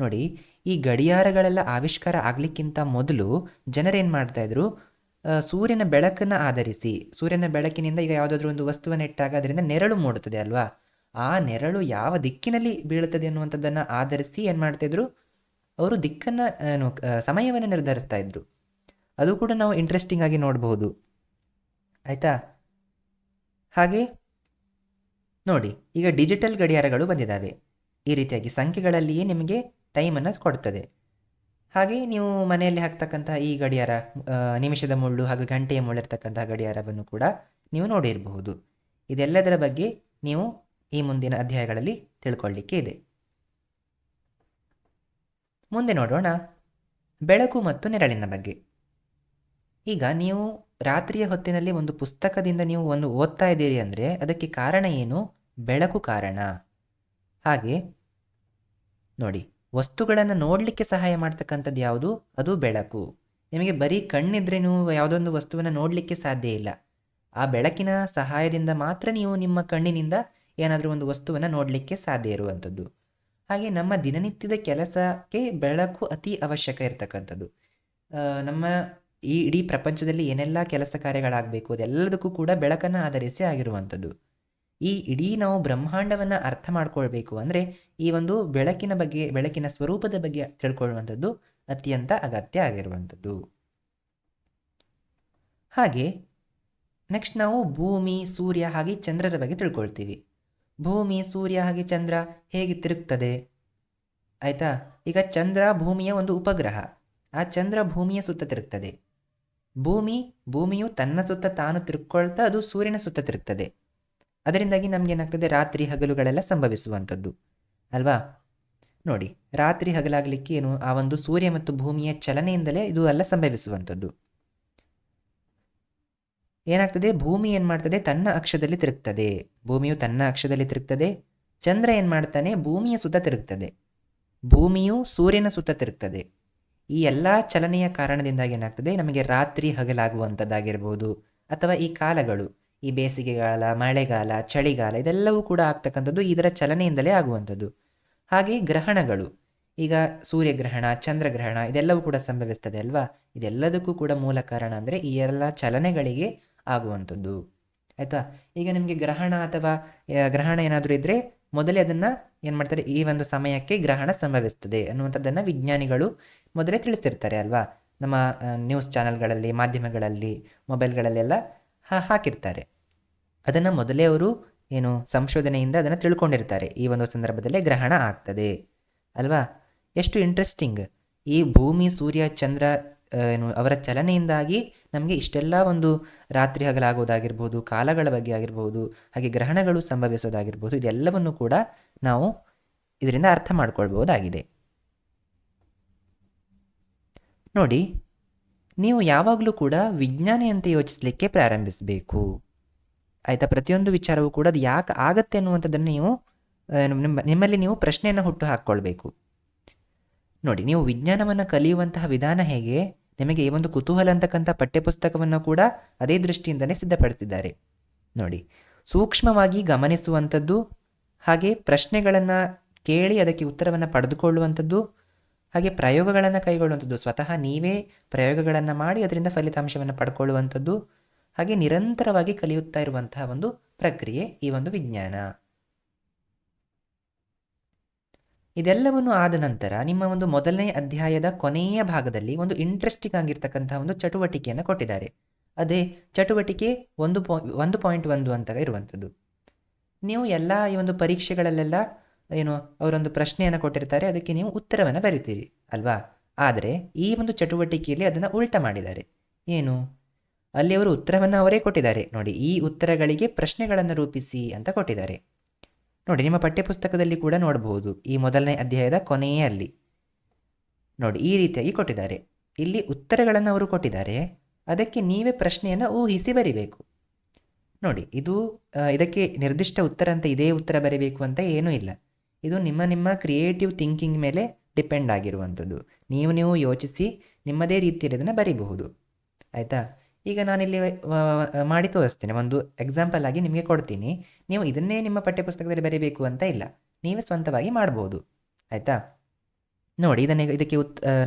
ನೋಡಿ. ಈ ಗಡಿಯಾರಗಳೆಲ್ಲ ಆವಿಷ್ಕಾರ ಆಗಲಿಕ್ಕಿಂತ ಮೊದಲು ಜನರೇನು ಮಾಡ್ತಾಯಿದ್ರು, ಸೂರ್ಯನ ಬೆಳಕನ್ನು ಆಧರಿಸಿ, ಸೂರ್ಯನ ಬೆಳಕಿನಿಂದ ಈಗ ಯಾವುದಾದ್ರೂ ಒಂದು ವಸ್ತುವನ್ನು ಇಟ್ಟಾಗ ಅದರಿಂದ ನೆರಳು ಮೂಡುತ್ತದೆ ಅಲ್ವಾ, ಆ ನೆರಳು ಯಾವ ದಿಕ್ಕಿನಲ್ಲಿ ಬೀಳುತ್ತದೆ ಅನ್ನುವಂಥದ್ದನ್ನು ಆಧರಿಸಿ ಏನು ಮಾಡ್ತಾಯಿದ್ರು, ಅವರು ದಿಕ್ಕನ್ನು ಸಮಯವನ್ನು ನಿರ್ಧರಿಸ್ತಾ ಇದ್ರು. ಅದು ಕೂಡ ನಾವು ಇಂಟ್ರೆಸ್ಟಿಂಗ್ ಆಗಿ ನೋಡಬಹುದು. ಆಯಿತಾ? ಹಾಗೆ ನೋಡಿ, ಈಗ ಡಿಜಿಟಲ್ ಗಡಿಯಾರಗಳು ಬಂದಿದ್ದಾವೆ. ಈ ರೀತಿಯಾಗಿ ಸಂಖ್ಯೆಗಳಲ್ಲಿಯೇ ನಿಮಗೆ ಟೈಮನ್ನು ಕೊಡ್ತದೆ. ಹಾಗೆ ನೀವು ಮನೆಯಲ್ಲಿ ಹಾಕ್ತಕ್ಕಂತಹ ಈ ಗಡಿಯಾರ, ನಿಮಿಷದ ಮುಳ್ಳು ಹಾಗೂ ಗಂಟೆಯ ಮುಳ್ಳಿರ್ತಕ್ಕಂತಹ ಗಡಿಯಾರವನ್ನು ಕೂಡ ನೀವು ನೋಡಿರಬಹುದು. ಇದೆಲ್ಲದರ ಬಗ್ಗೆ ನೀವು ಈ ಮುಂದಿನ ಅಧ್ಯಾಯಗಳಲ್ಲಿ ತಿಳ್ಕೊಳ್ಳಿಕ್ಕೆ ಇದೆ. ಮುಂದೆ ನೋಡೋಣ ಬೆಳಕು ಮತ್ತು ನೆರಳಿನ ಬಗ್ಗೆ. ಈಗ ನೀವು ರಾತ್ರಿಯ ಹೊತ್ತಿನಲ್ಲಿ ಒಂದು ಪುಸ್ತಕದಿಂದ ನೀವು ಒಂದು ಓದ್ತಾ ಇದ್ದೀರಿ ಅಂದರೆ ಅದಕ್ಕೆ ಕಾರಣ ಏನು? ಬೆಳಕು ಕಾರಣ. ಹಾಗೆ ನೋಡಿ, ವಸ್ತುಗಳನ್ನು ನೋಡಲಿಕ್ಕೆ ಸಹಾಯ ಮಾಡ್ತಕ್ಕಂಥದ್ದು ಯಾವುದು? ಅದು ಬೆಳಕು. ನಿಮಗೆ ಬರೀ ಕಣ್ಣಿದ್ರೆ ನೀವು ಯಾವುದೊಂದು ವಸ್ತುವನ್ನು ನೋಡಲಿಕ್ಕೆ ಸಾಧ್ಯ ಇಲ್ಲ. ಆ ಬೆಳಕಿನ ಸಹಾಯದಿಂದ ಮಾತ್ರ ನೀವು ನಿಮ್ಮ ಕಣ್ಣಿನಿಂದ ಏನಾದರೂ ಒಂದು ವಸ್ತುವನ್ನು ನೋಡಲಿಕ್ಕೆ ಸಾಧ್ಯ ಇರುವಂಥದ್ದು. ಹಾಗೆ ನಮ್ಮ ದಿನನಿತ್ಯದ ಕೆಲಸಕ್ಕೆ ಬೆಳಕು ಅತಿ ಅವಶ್ಯಕ ಇರತಕ್ಕಂಥದ್ದು. ನಮ್ಮ ಈ ಇಡೀ ಪ್ರಪಂಚದಲ್ಲಿ ಏನೆಲ್ಲ ಕೆಲಸ ಕಾರ್ಯಗಳಾಗಬೇಕು ಅದೆಲ್ಲದಕ್ಕೂ ಕೂಡ ಬೆಳಕನ್ನು ಆಧರಿಸಿ ಆಗಿರುವಂಥದ್ದು. ಈ ಇಡೀ ನಾವು ಬ್ರಹ್ಮಾಂಡವನ್ನು ಅರ್ಥ ಮಾಡ್ಕೊಳ್ಬೇಕು ಅಂದರೆ ಈ ಒಂದು ಬೆಳಕಿನ ಬಗ್ಗೆ, ಬೆಳಕಿನ ಸ್ವರೂಪದ ಬಗ್ಗೆ ತಿಳ್ಕೊಳ್ಳುವಂಥದ್ದು ಅತ್ಯಂತ ಅಗತ್ಯ ಆಗಿರುವಂಥದ್ದು. ಹಾಗೆ ನೆಕ್ಸ್ಟ್ ನಾವು ಭೂಮಿ, ಸೂರ್ಯ ಹಾಗೆ ಚಂದ್ರರ ಬಗ್ಗೆ ತಿಳ್ಕೊಳ್ತೀವಿ. ಭೂಮಿ, ಸೂರ್ಯ ಹಾಗೆ ಚಂದ್ರ ಹೇಗೆ ತಿರುಗ್ತದೆ? ಆಯಿತಾ? ಈಗ ಚಂದ್ರ ಭೂಮಿಯ ಒಂದು ಉಪಗ್ರಹ. ಆ ಚಂದ್ರ ಭೂಮಿಯ ಸುತ್ತ ತಿರುಗ್ತದೆ. ಭೂಮಿಯು ತನ್ನ ಸುತ್ತ ತಾನು ತಿರುಗ್ಕೊಳ್ತಾ ಅದು ಸೂರ್ಯನ ಸುತ್ತ ತಿರುಗ್ತದೆ. ಅದರಿಂದಾಗಿ ನಮಗೇನಾಗ್ತದೆ? ರಾತ್ರಿ ಹಗಲುಗಳೆಲ್ಲ ಸಂಭವಿಸುವಂಥದ್ದು ಅಲ್ವಾ? ನೋಡಿ, ರಾತ್ರಿ ಹಗಲಾಗಲಿಕ್ಕೆ ಏನು? ಆ ಒಂದು ಸೂರ್ಯ ಮತ್ತು ಭೂಮಿಯ ಚಲನೆಯಿಂದಲೇ ಇದು ಎಲ್ಲ ಸಂಭವಿಸುವಂಥದ್ದು. ಏನಾಗ್ತದೆ? ಭೂಮಿ ಏನು ಮಾಡ್ತದೆ? ತನ್ನ ಅಕ್ಷದಲ್ಲಿ ತಿರುಗ್ತದೆ. ಭೂಮಿಯು ತನ್ನ ಅಕ್ಷದಲ್ಲಿ ತಿರುಗ್ತದೆ. ಚಂದ್ರ ಏನು ಮಾಡ್ತಾನೆ? ಭೂಮಿಯ ಸುತ್ತ ತಿರುಗ್ತದೆ. ಭೂಮಿಯು ಸೂರ್ಯನ ಸುತ್ತ ತಿರುಗ್ತದೆ. ಈ ಎಲ್ಲ ಚಲನೆಯ ಕಾರಣದಿಂದಾಗಿ ಏನಾಗ್ತದೆ? ನಮಗೆ ರಾತ್ರಿ ಹಗಲಾಗುವಂಥದ್ದಾಗಿರ್ಬೋದು, ಅಥವಾ ಈ ಕಾಲಗಳು, ಈ ಬೇಸಿಗೆಗಾಲ, ಮಳೆಗಾಲ, ಚಳಿಗಾಲ, ಇದೆಲ್ಲವೂ ಕೂಡ ಆಗ್ತಕ್ಕಂಥದ್ದು ಇದರ ಚಲನೆಯಿಂದಲೇ ಆಗುವಂಥದ್ದು. ಹಾಗೆ ಗ್ರಹಣಗಳು, ಈಗ ಸೂರ್ಯಗ್ರಹಣ, ಚಂದ್ರಗ್ರಹಣ ಇದೆಲ್ಲವೂ ಕೂಡ ಸಂಭವಿಸ್ತದೆ ಅಲ್ವಾ? ಇದೆಲ್ಲದಕ್ಕೂ ಕೂಡ ಮೂಲ ಕಾರಣ ಅಂದರೆ ಈ ಎಲ್ಲ ಚಲನೆಗಳಿಗೆ ಆಗುವಂಥದ್ದು. ಆಯಿತಾ? ಈಗ ನಿಮಗೆ ಗ್ರಹಣ ಅಥವಾ ಗ್ರಹಣ ಏನಾದರೂ ಇದ್ದರೆ ಮೊದಲೇ ಅದನ್ನು ಏನು ಮಾಡ್ತಾರೆ? ಈ ಒಂದು ಸಮಯಕ್ಕೆ ಗ್ರಹಣ ಸಂಭವಿಸ್ತದೆ ಅನ್ನುವಂಥದ್ದನ್ನು ವಿಜ್ಞಾನಿಗಳು ಮೊದಲೇ ತಿಳಿಸ್ತಿರ್ತಾರೆ ಅಲ್ವಾ? ನಮ್ಮ ನ್ಯೂಸ್ ಚಾನಲ್ಗಳಲ್ಲಿ, ಮಾಧ್ಯಮಗಳಲ್ಲಿ, ಮೊಬೈಲ್ಗಳಲ್ಲೆಲ್ಲ ಹಾಕಿರ್ತಾರೆ. ಅದನ್ನು ಮೊದಲೇ ಅವರು ಏನು ಸಂಶೋಧನೆಯಿಂದ ಅದನ್ನು ತಿಳ್ಕೊಂಡಿರ್ತಾರೆ. ಈ ಒಂದು ಸಂದರ್ಭದಲ್ಲೇ ಗ್ರಹಣ ಆಗ್ತದೆ ಅಲ್ವಾ? ಎಷ್ಟು ಇಂಟ್ರೆಸ್ಟಿಂಗ್! ಈ ಭೂಮಿ, ಸೂರ್ಯ, ಚಂದ್ರ ಏನು ಅವರ ಚಲನೆಯಿಂದಾಗಿ ನಮಗೆ ಇಷ್ಟೆಲ್ಲ ಒಂದು ರಾತ್ರಿ ಹಗಲಾಗೋದಾಗಿರ್ಬೋದು, ಕಾಲಗಳ ಬಗ್ಗೆ ಆಗಿರ್ಬೋದು, ಹಾಗೆ ಗ್ರಹಣಗಳು ಸಂಭವಿಸೋದಾಗಿರ್ಬೋದು, ಇದೆಲ್ಲವನ್ನು ಕೂಡ ನಾವು ಇದರಿಂದ ಅರ್ಥ ಮಾಡ್ಕೊಳ್ಬಹುದಾಗಿದೆ. ನೋಡಿ, ನೀವು ಯಾವಾಗಲೂ ಕೂಡ ವಿಜ್ಞಾನಿಯಂತೆ ಯೋಚಿಸಲಿಕ್ಕೆ ಪ್ರಾರಂಭಿಸಬೇಕು. ಆಯಿತಾ? ಪ್ರತಿಯೊಂದು ವಿಚಾರವೂ ಕೂಡ ಅದು ಯಾಕೆ ಆಗತ್ತೆ ಅನ್ನುವಂಥದ್ದನ್ನು ನೀವು ನಿಮ್ಮಲ್ಲಿ ನೀವು ಪ್ರಶ್ನೆಯನ್ನು ಹುಟ್ಟು ಹಾಕ್ಕೊಳ್ಬೇಕು. ನೋಡಿ, ನೀವು ವಿಜ್ಞಾನವನ್ನು ಕಲಿಯುವಂತಹ ವಿಧಾನ ಹೇಗೆ? ನಿಮಗೆ ಈ ಒಂದು ಕುತೂಹಲ ಅಂತಕ್ಕಂಥ ಪಠ್ಯಪುಸ್ತಕವನ್ನು ಕೂಡ ಅದೇ ದೃಷ್ಟಿಯಿಂದಲೇ ಸಿದ್ಧಪಡಿಸಿದ್ದಾರೆ. ನೋಡಿ, ಸೂಕ್ಷ್ಮವಾಗಿ ಗಮನಿಸುವಂಥದ್ದು, ಹಾಗೆ ಪ್ರಶ್ನೆಗಳನ್ನು ಕೇಳಿ ಅದಕ್ಕೆ ಉತ್ತರವನ್ನು ಪಡೆದುಕೊಳ್ಳುವಂಥದ್ದು, ಹಾಗೆ ಪ್ರಯೋಗಗಳನ್ನು ಕೈಗೊಳ್ಳುವಂಥದ್ದು, ಸ್ವತಃ ನೀವೇ ಪ್ರಯೋಗಗಳನ್ನು ಮಾಡಿ ಅದರಿಂದ ಫಲಿತಾಂಶವನ್ನು ಪಡ್ಕೊಳ್ಳುವಂಥದ್ದು, ಹಾಗೆ ನಿರಂತರವಾಗಿ ಕಲಿಯುತ್ತಾ ಇರುವಂತಹ ಒಂದು ಪ್ರಕ್ರಿಯೆ ಈ ಒಂದು ವಿಜ್ಞಾನ. ಇದೆಲ್ಲವನ್ನು ಆದ ನಂತರ ನಿಮ್ಮ ಒಂದು ಮೊದಲನೇ ಅಧ್ಯಾಯದ ಕೊನೆಯ ಭಾಗದಲ್ಲಿ ಒಂದು ಇಂಟ್ರೆಸ್ಟಿಂಗ್ ಆಗಿರ್ತಕ್ಕಂಥ ಒಂದು ಚಟುವಟಿಕೆಯನ್ನು ಕೊಟ್ಟಿದ್ದಾರೆ. ಅದೇ ಚಟುವಟಿಕೆ 1.1 ಅಂತ ಇರುವಂಥದ್ದು. ನೀವು ಎಲ್ಲ ಈ ಒಂದು ಪರೀಕ್ಷೆಗಳಲ್ಲೆಲ್ಲ ಏನು ಅವರೊಂದು ಪ್ರಶ್ನೆಯನ್ನು ಕೊಟ್ಟಿರ್ತಾರೆ, ಅದಕ್ಕೆ ನೀವು ಉತ್ತರವನ್ನು ಬರಿತೀರಿ ಅಲ್ವಾ? ಆದರೆ ಈ ಒಂದು ಚಟುವಟಿಕೆಯಲ್ಲಿ ಅದನ್ನು ಉಲ್ಟಾ ಮಾಡಿದ್ದಾರೆ. ಏನು? ಅಲ್ಲಿ ಅವರು ಉತ್ತರವನ್ನು ಅವರೇ ಕೊಟ್ಟಿದ್ದಾರೆ. ನೋಡಿ, ಈ ಉತ್ತರಗಳಿಗೆ ಪ್ರಶ್ನೆಗಳನ್ನು ರೂಪಿಸಿ ಅಂತ ಕೊಟ್ಟಿದ್ದಾರೆ. ನೋಡಿ, ನಿಮ್ಮ ಪಠ್ಯಪುಸ್ತಕದಲ್ಲಿ ಕೂಡ ನೋಡಬಹುದು. ಈ ಮೊದಲನೇ ಅಧ್ಯಾಯದ ಕೊನೆಯಲ್ಲಿ ನೋಡಿ ಈ ರೀತಿಯಾಗಿ ಕೊಟ್ಟಿದ್ದಾರೆ. ಇಲ್ಲಿ ಉತ್ತರಗಳನ್ನು ಅವರು ಕೊಟ್ಟಿದ್ದಾರೆ, ಅದಕ್ಕೆ ನೀವೇ ಪ್ರಶ್ನೆಯನ್ನು ಊಹಿಸಿ ಬರಿಬೇಕು. ನೋಡಿ, ಇದಕ್ಕೆ ನಿರ್ದಿಷ್ಟ ಉತ್ತರ ಅಂತ ಇದೇ ಉತ್ತರ ಬರೀಬೇಕು ಅಂತ ಏನೂ ಇಲ್ಲ. ಇದು ನಿಮ್ಮ ಕ್ರಿಯೇಟಿವ್ ಥಿಂಕಿಂಗ್ ಮೇಲೆ ಡಿಪೆಂಡ್ ಆಗಿರುವಂಥದ್ದು. ನೀವು ಯೋಚಿಸಿ ನಿಮ್ಮದೇ ರೀತಿಯಲ್ಲಿ ಅದನ್ನು ಬರೀಬಹುದು. ಆಯಿತಾ? ಈಗ ನಾನಿಲ್ಲಿ ಮಾಡಿ ತೋರಿಸ್ತೇನೆ. ಒಂದು ಎಕ್ಸಾಂಪಲ್ ಆಗಿ ನಿಮಗೆ ಕೊಡ್ತೀನಿ. ನೀವು ಇದನ್ನೇ ನಿಮ್ಮ ಪಠ್ಯಪುಸ್ತಕದಲ್ಲಿ ಬರೀಬೇಕು ಅಂತ ಇಲ್ಲ, ನೀವೇ ಸ್ವಂತವಾಗಿ ಮಾಡ್ಬೋದು. ಆಯಿತಾ? ನೋಡಿ, ಇದಕ್ಕೆ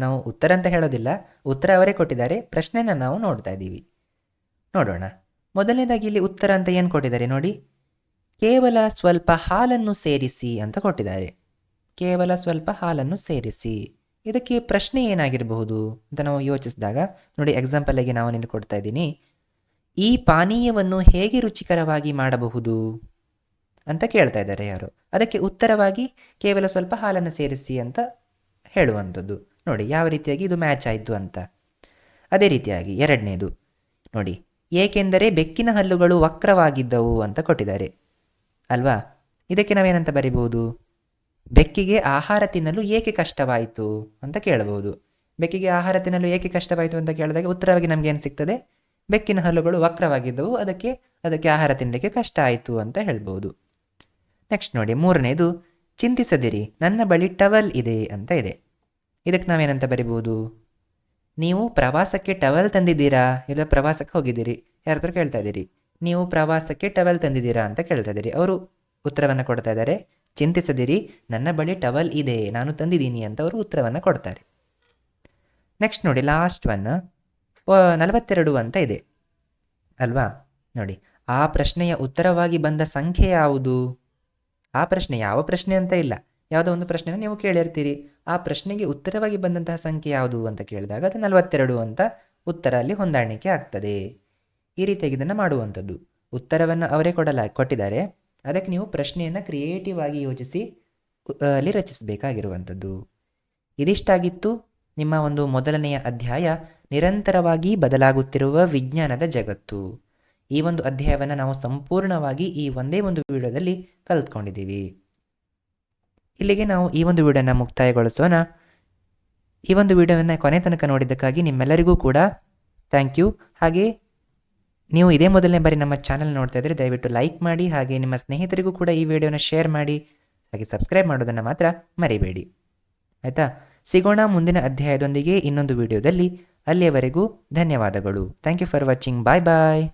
ನಾವು ಉತ್ತರ ಅಂತ ಹೇಳೋದಿಲ್ಲ, ಉತ್ತರ ಅವರೇ ಕೊಟ್ಟಿದ್ದಾರೆ, ಪ್ರಶ್ನೆನ ನಾವು ನೋಡ್ತಾ ಇದ್ದೀವಿ. ನೋಡೋಣ. ಮೊದಲನೇದಾಗಿ ಇಲ್ಲಿ ಉತ್ತರ ಅಂತ ಏನು ಕೊಟ್ಟಿದ್ದಾರೆ ನೋಡಿ, ಕೇವಲ ಸ್ವಲ್ಪ ಹಾಲನ್ನು ಸೇರಿಸಿ ಅಂತ ಕೊಟ್ಟಿದ್ದಾರೆ. ಕೇವಲ ಸ್ವಲ್ಪ ಹಾಲನ್ನು ಸೇರಿಸಿ. ಇದಕ್ಕೆ ಪ್ರಶ್ನೆ ಏನಾಗಿರಬಹುದು ಅಂತ ನಾವು ಯೋಚಿಸಿದಾಗ ನೋಡಿ, ಎಕ್ಸಾಂಪಲ್ಗೆ ನಾವು ನಿಮಗೆ ಕೊಡ್ತಾ ಇದ್ದೀನಿ. ಈ ಪಾನೀಯವನ್ನು ಹೇಗೆ ರುಚಿಕರವಾಗಿ ಮಾಡಬಹುದು ಅಂತ ಕೇಳ್ತಾ ಇದ್ದಾರೆ ಯಾರು. ಅದಕ್ಕೆ ಉತ್ತರವಾಗಿ ಕೇವಲ ಸ್ವಲ್ಪ ಹಾಲನ್ನು ಸೇರಿಸಿ ಅಂತ ಹೇಳುವಂಥದ್ದು. ನೋಡಿ ಯಾವ ರೀತಿಯಾಗಿ ಇದು ಮ್ಯಾಚ್ ಆಯಿತು ಅಂತ. ಅದೇ ರೀತಿಯಾಗಿ ಎರಡನೇದು ನೋಡಿ, ಏಕೆಂದರೆ ಬೆಕ್ಕಿನ ಹಲ್ಲುಗಳು ವಕ್ರವಾಗಿದ್ದವು ಅಂತ ಕೊಟ್ಟಿದ್ದಾರೆ ಅಲ್ವಾ. ಇದಕ್ಕೆ ನಾವೇನಂತ ಬರಿಬಹುದು, ಬೆಕ್ಕಿಗೆ ಆಹಾರ ತಿನ್ನಲು ಏಕೆ ಕಷ್ಟವಾಯಿತು ಅಂತ ಕೇಳಬಹುದು. ಬೆಕ್ಕಿಗೆ ಆಹಾರ ತಿನ್ನಲು ಏಕೆ ಕಷ್ಟವಾಯಿತು ಅಂತ ಕೇಳಿದಾಗ ಉತ್ತರವಾಗಿ ನಮ್ಗೆ ಏನು ಸಿಗ್ತದೆ, ಬೆಕ್ಕಿನ ಹಲ್ಲುಗಳು ವಕ್ರವಾಗಿದ್ದವು, ಅದಕ್ಕೆ ಆಹಾರ ತಿನ್ನಲಿಕ್ಕೆ ಕಷ್ಟ ಆಯಿತು ಅಂತ ಹೇಳ್ಬೋದು. ನೆಕ್ಸ್ಟ್ ನೋಡಿ, ಮೂರನೇದು, ಚಿಂತಿಸದಿರಿ ನನ್ನ ಬಳಿ ಟವಲ್ ಇದೆ ಅಂತ ಇದೆ. ಇದಕ್ಕೆ ನಾವೇನಂತ ಬರಿಬೋದು, ನೀವು ಪ್ರವಾಸಕ್ಕೆ ಟವಲ್ ತಂದಿದ್ದೀರಾ, ಇಲ್ಲ ಪ್ರವಾಸಕ್ಕೆ ಹೋಗಿದ್ದೀರಿ, ಯಾರ ಹತ್ರ ಕೇಳ್ತಾ ಇದ್ದೀರಿ, ನೀವು ಪ್ರವಾಸಕ್ಕೆ ಟವಲ್ ತಂದಿದ್ದೀರಾ ಅಂತ ಕೇಳ್ತಾ ಇದ್ದೀರಿ. ಅವರು ಉತ್ತರವನ್ನು ಕೊಡ್ತಾ ಇದ್ದಾರೆ, ಚಿಂತಿಸದಿರಿ ನನ್ನ ಬಳಿ ಟವಲ್ ಇದೆ, ನಾನು ತಂದಿದ್ದೀನಿ ಅಂತ ಅವರು ಉತ್ತರವನ್ನು ಕೊಡ್ತಾರೆ. ನೆಕ್ಸ್ಟ್ ನೋಡಿ, ಲಾಸ್ಟ್ ಒನ್ 42 ಅಂತ ಇದೆ ಅಲ್ವಾ. ನೋಡಿ, ಆ ಪ್ರಶ್ನೆಯ ಉತ್ತರವಾಗಿ ಬಂದ ಸಂಖ್ಯೆ ಯಾವುದು? ಆ ಪ್ರಶ್ನೆ ಯಾವ ಪ್ರಶ್ನೆ ಅಂತ ಇಲ್ಲ, ಯಾವುದೋ ಒಂದು ಪ್ರಶ್ನೆನ ನೀವು ಕೇಳಿರ್ತೀರಿ, ಆ ಪ್ರಶ್ನೆಗೆ ಉತ್ತರವಾಗಿ ಬಂದಂತಹ ಸಂಖ್ಯೆ ಯಾವುದು ಅಂತ ಕೇಳಿದಾಗ ಅದು 42 ಅಂತ ಉತ್ತರ ಅಲ್ಲಿ ಹೊಂದಾಣಿಕೆ ಆಗ್ತದೆ. ಈ ರೀತಿಯಾಗಿ ಇದನ್ನು ಮಾಡುವಂಥದ್ದು. ಉತ್ತರವನ್ನು ಅವರೇ ಕೊಟ್ಟಿದ್ದಾರೆ, ಅದಕ್ಕೆ ನೀವು ಪ್ರಶ್ನೆಯನ್ನು ಕ್ರಿಯೇಟಿವ್ ಆಗಿ ಯೋಚಿಸಿ ಅಲ್ಲಿ ರಚಿಸಬೇಕಾಗಿರುವಂಥದ್ದು. ಇದಿಷ್ಟಾಗಿತ್ತು ನಿಮ್ಮ ಒಂದು ಮೊದಲನೆಯ ಅಧ್ಯಾಯ, ನಿರಂತರವಾಗಿ ಬದಲಾಗುತ್ತಿರುವ ವಿಜ್ಞಾನದ ಜಗತ್ತು. ಈ ಒಂದು ಅಧ್ಯಾಯವನ್ನು ನಾವು ಸಂಪೂರ್ಣವಾಗಿ ಈ ಒಂದೇ ಒಂದು ವಿಡಿಯೋದಲ್ಲಿ ಕಲಿತ್ಕೊಂಡಿದ್ದೀವಿ. ಇಲ್ಲಿಗೆ ನಾವು ಈ ಒಂದು ವಿಡಿಯೋನ ಮುಕ್ತಾಯಗೊಳಿಸೋಣ. ಈ ಒಂದು ವಿಡಿಯೋವನ್ನು ಕೊನೆ ತನಕ ನೋಡಿದ್ದಕ್ಕಾಗಿ ನಿಮ್ಮೆಲ್ಲರಿಗೂ ಕೂಡ ಥ್ಯಾಂಕ್ ಯು. ಹಾಗೆ ನೀವು ಇದೇ ಮೊದಲನೇ ಬಾರಿ ನಮ್ಮ ಚಾನಲ್ ನೋಡ್ತಾ ಇದ್ದರೆ ದಯವಿಟ್ಟು ಲೈಕ್ ಮಾಡಿ, ಹಾಗೆ ನಿಮ್ಮ ಸ್ನೇಹಿತರಿಗೂ ಕೂಡ ಈ ವಿಡಿಯೋನ ಶೇರ್ ಮಾಡಿ, ಹಾಗೆ ಸಬ್ಸ್ಕ್ರೈಬ್ ಮಾಡೋದನ್ನು ಮಾತ್ರ ಮರಿಬೇಡಿ ಆಯಿತಾ. ಸಿಗೋಣ ಮುಂದಿನ ಅಧ್ಯಾಯದೊಂದಿಗೆ ಇನ್ನೊಂದು ವಿಡಿಯೋದಲ್ಲಿ. ಅಲ್ಲಿಯವರೆಗೂ ಧನ್ಯವಾದಗಳು. Thank you for watching. Bye bye.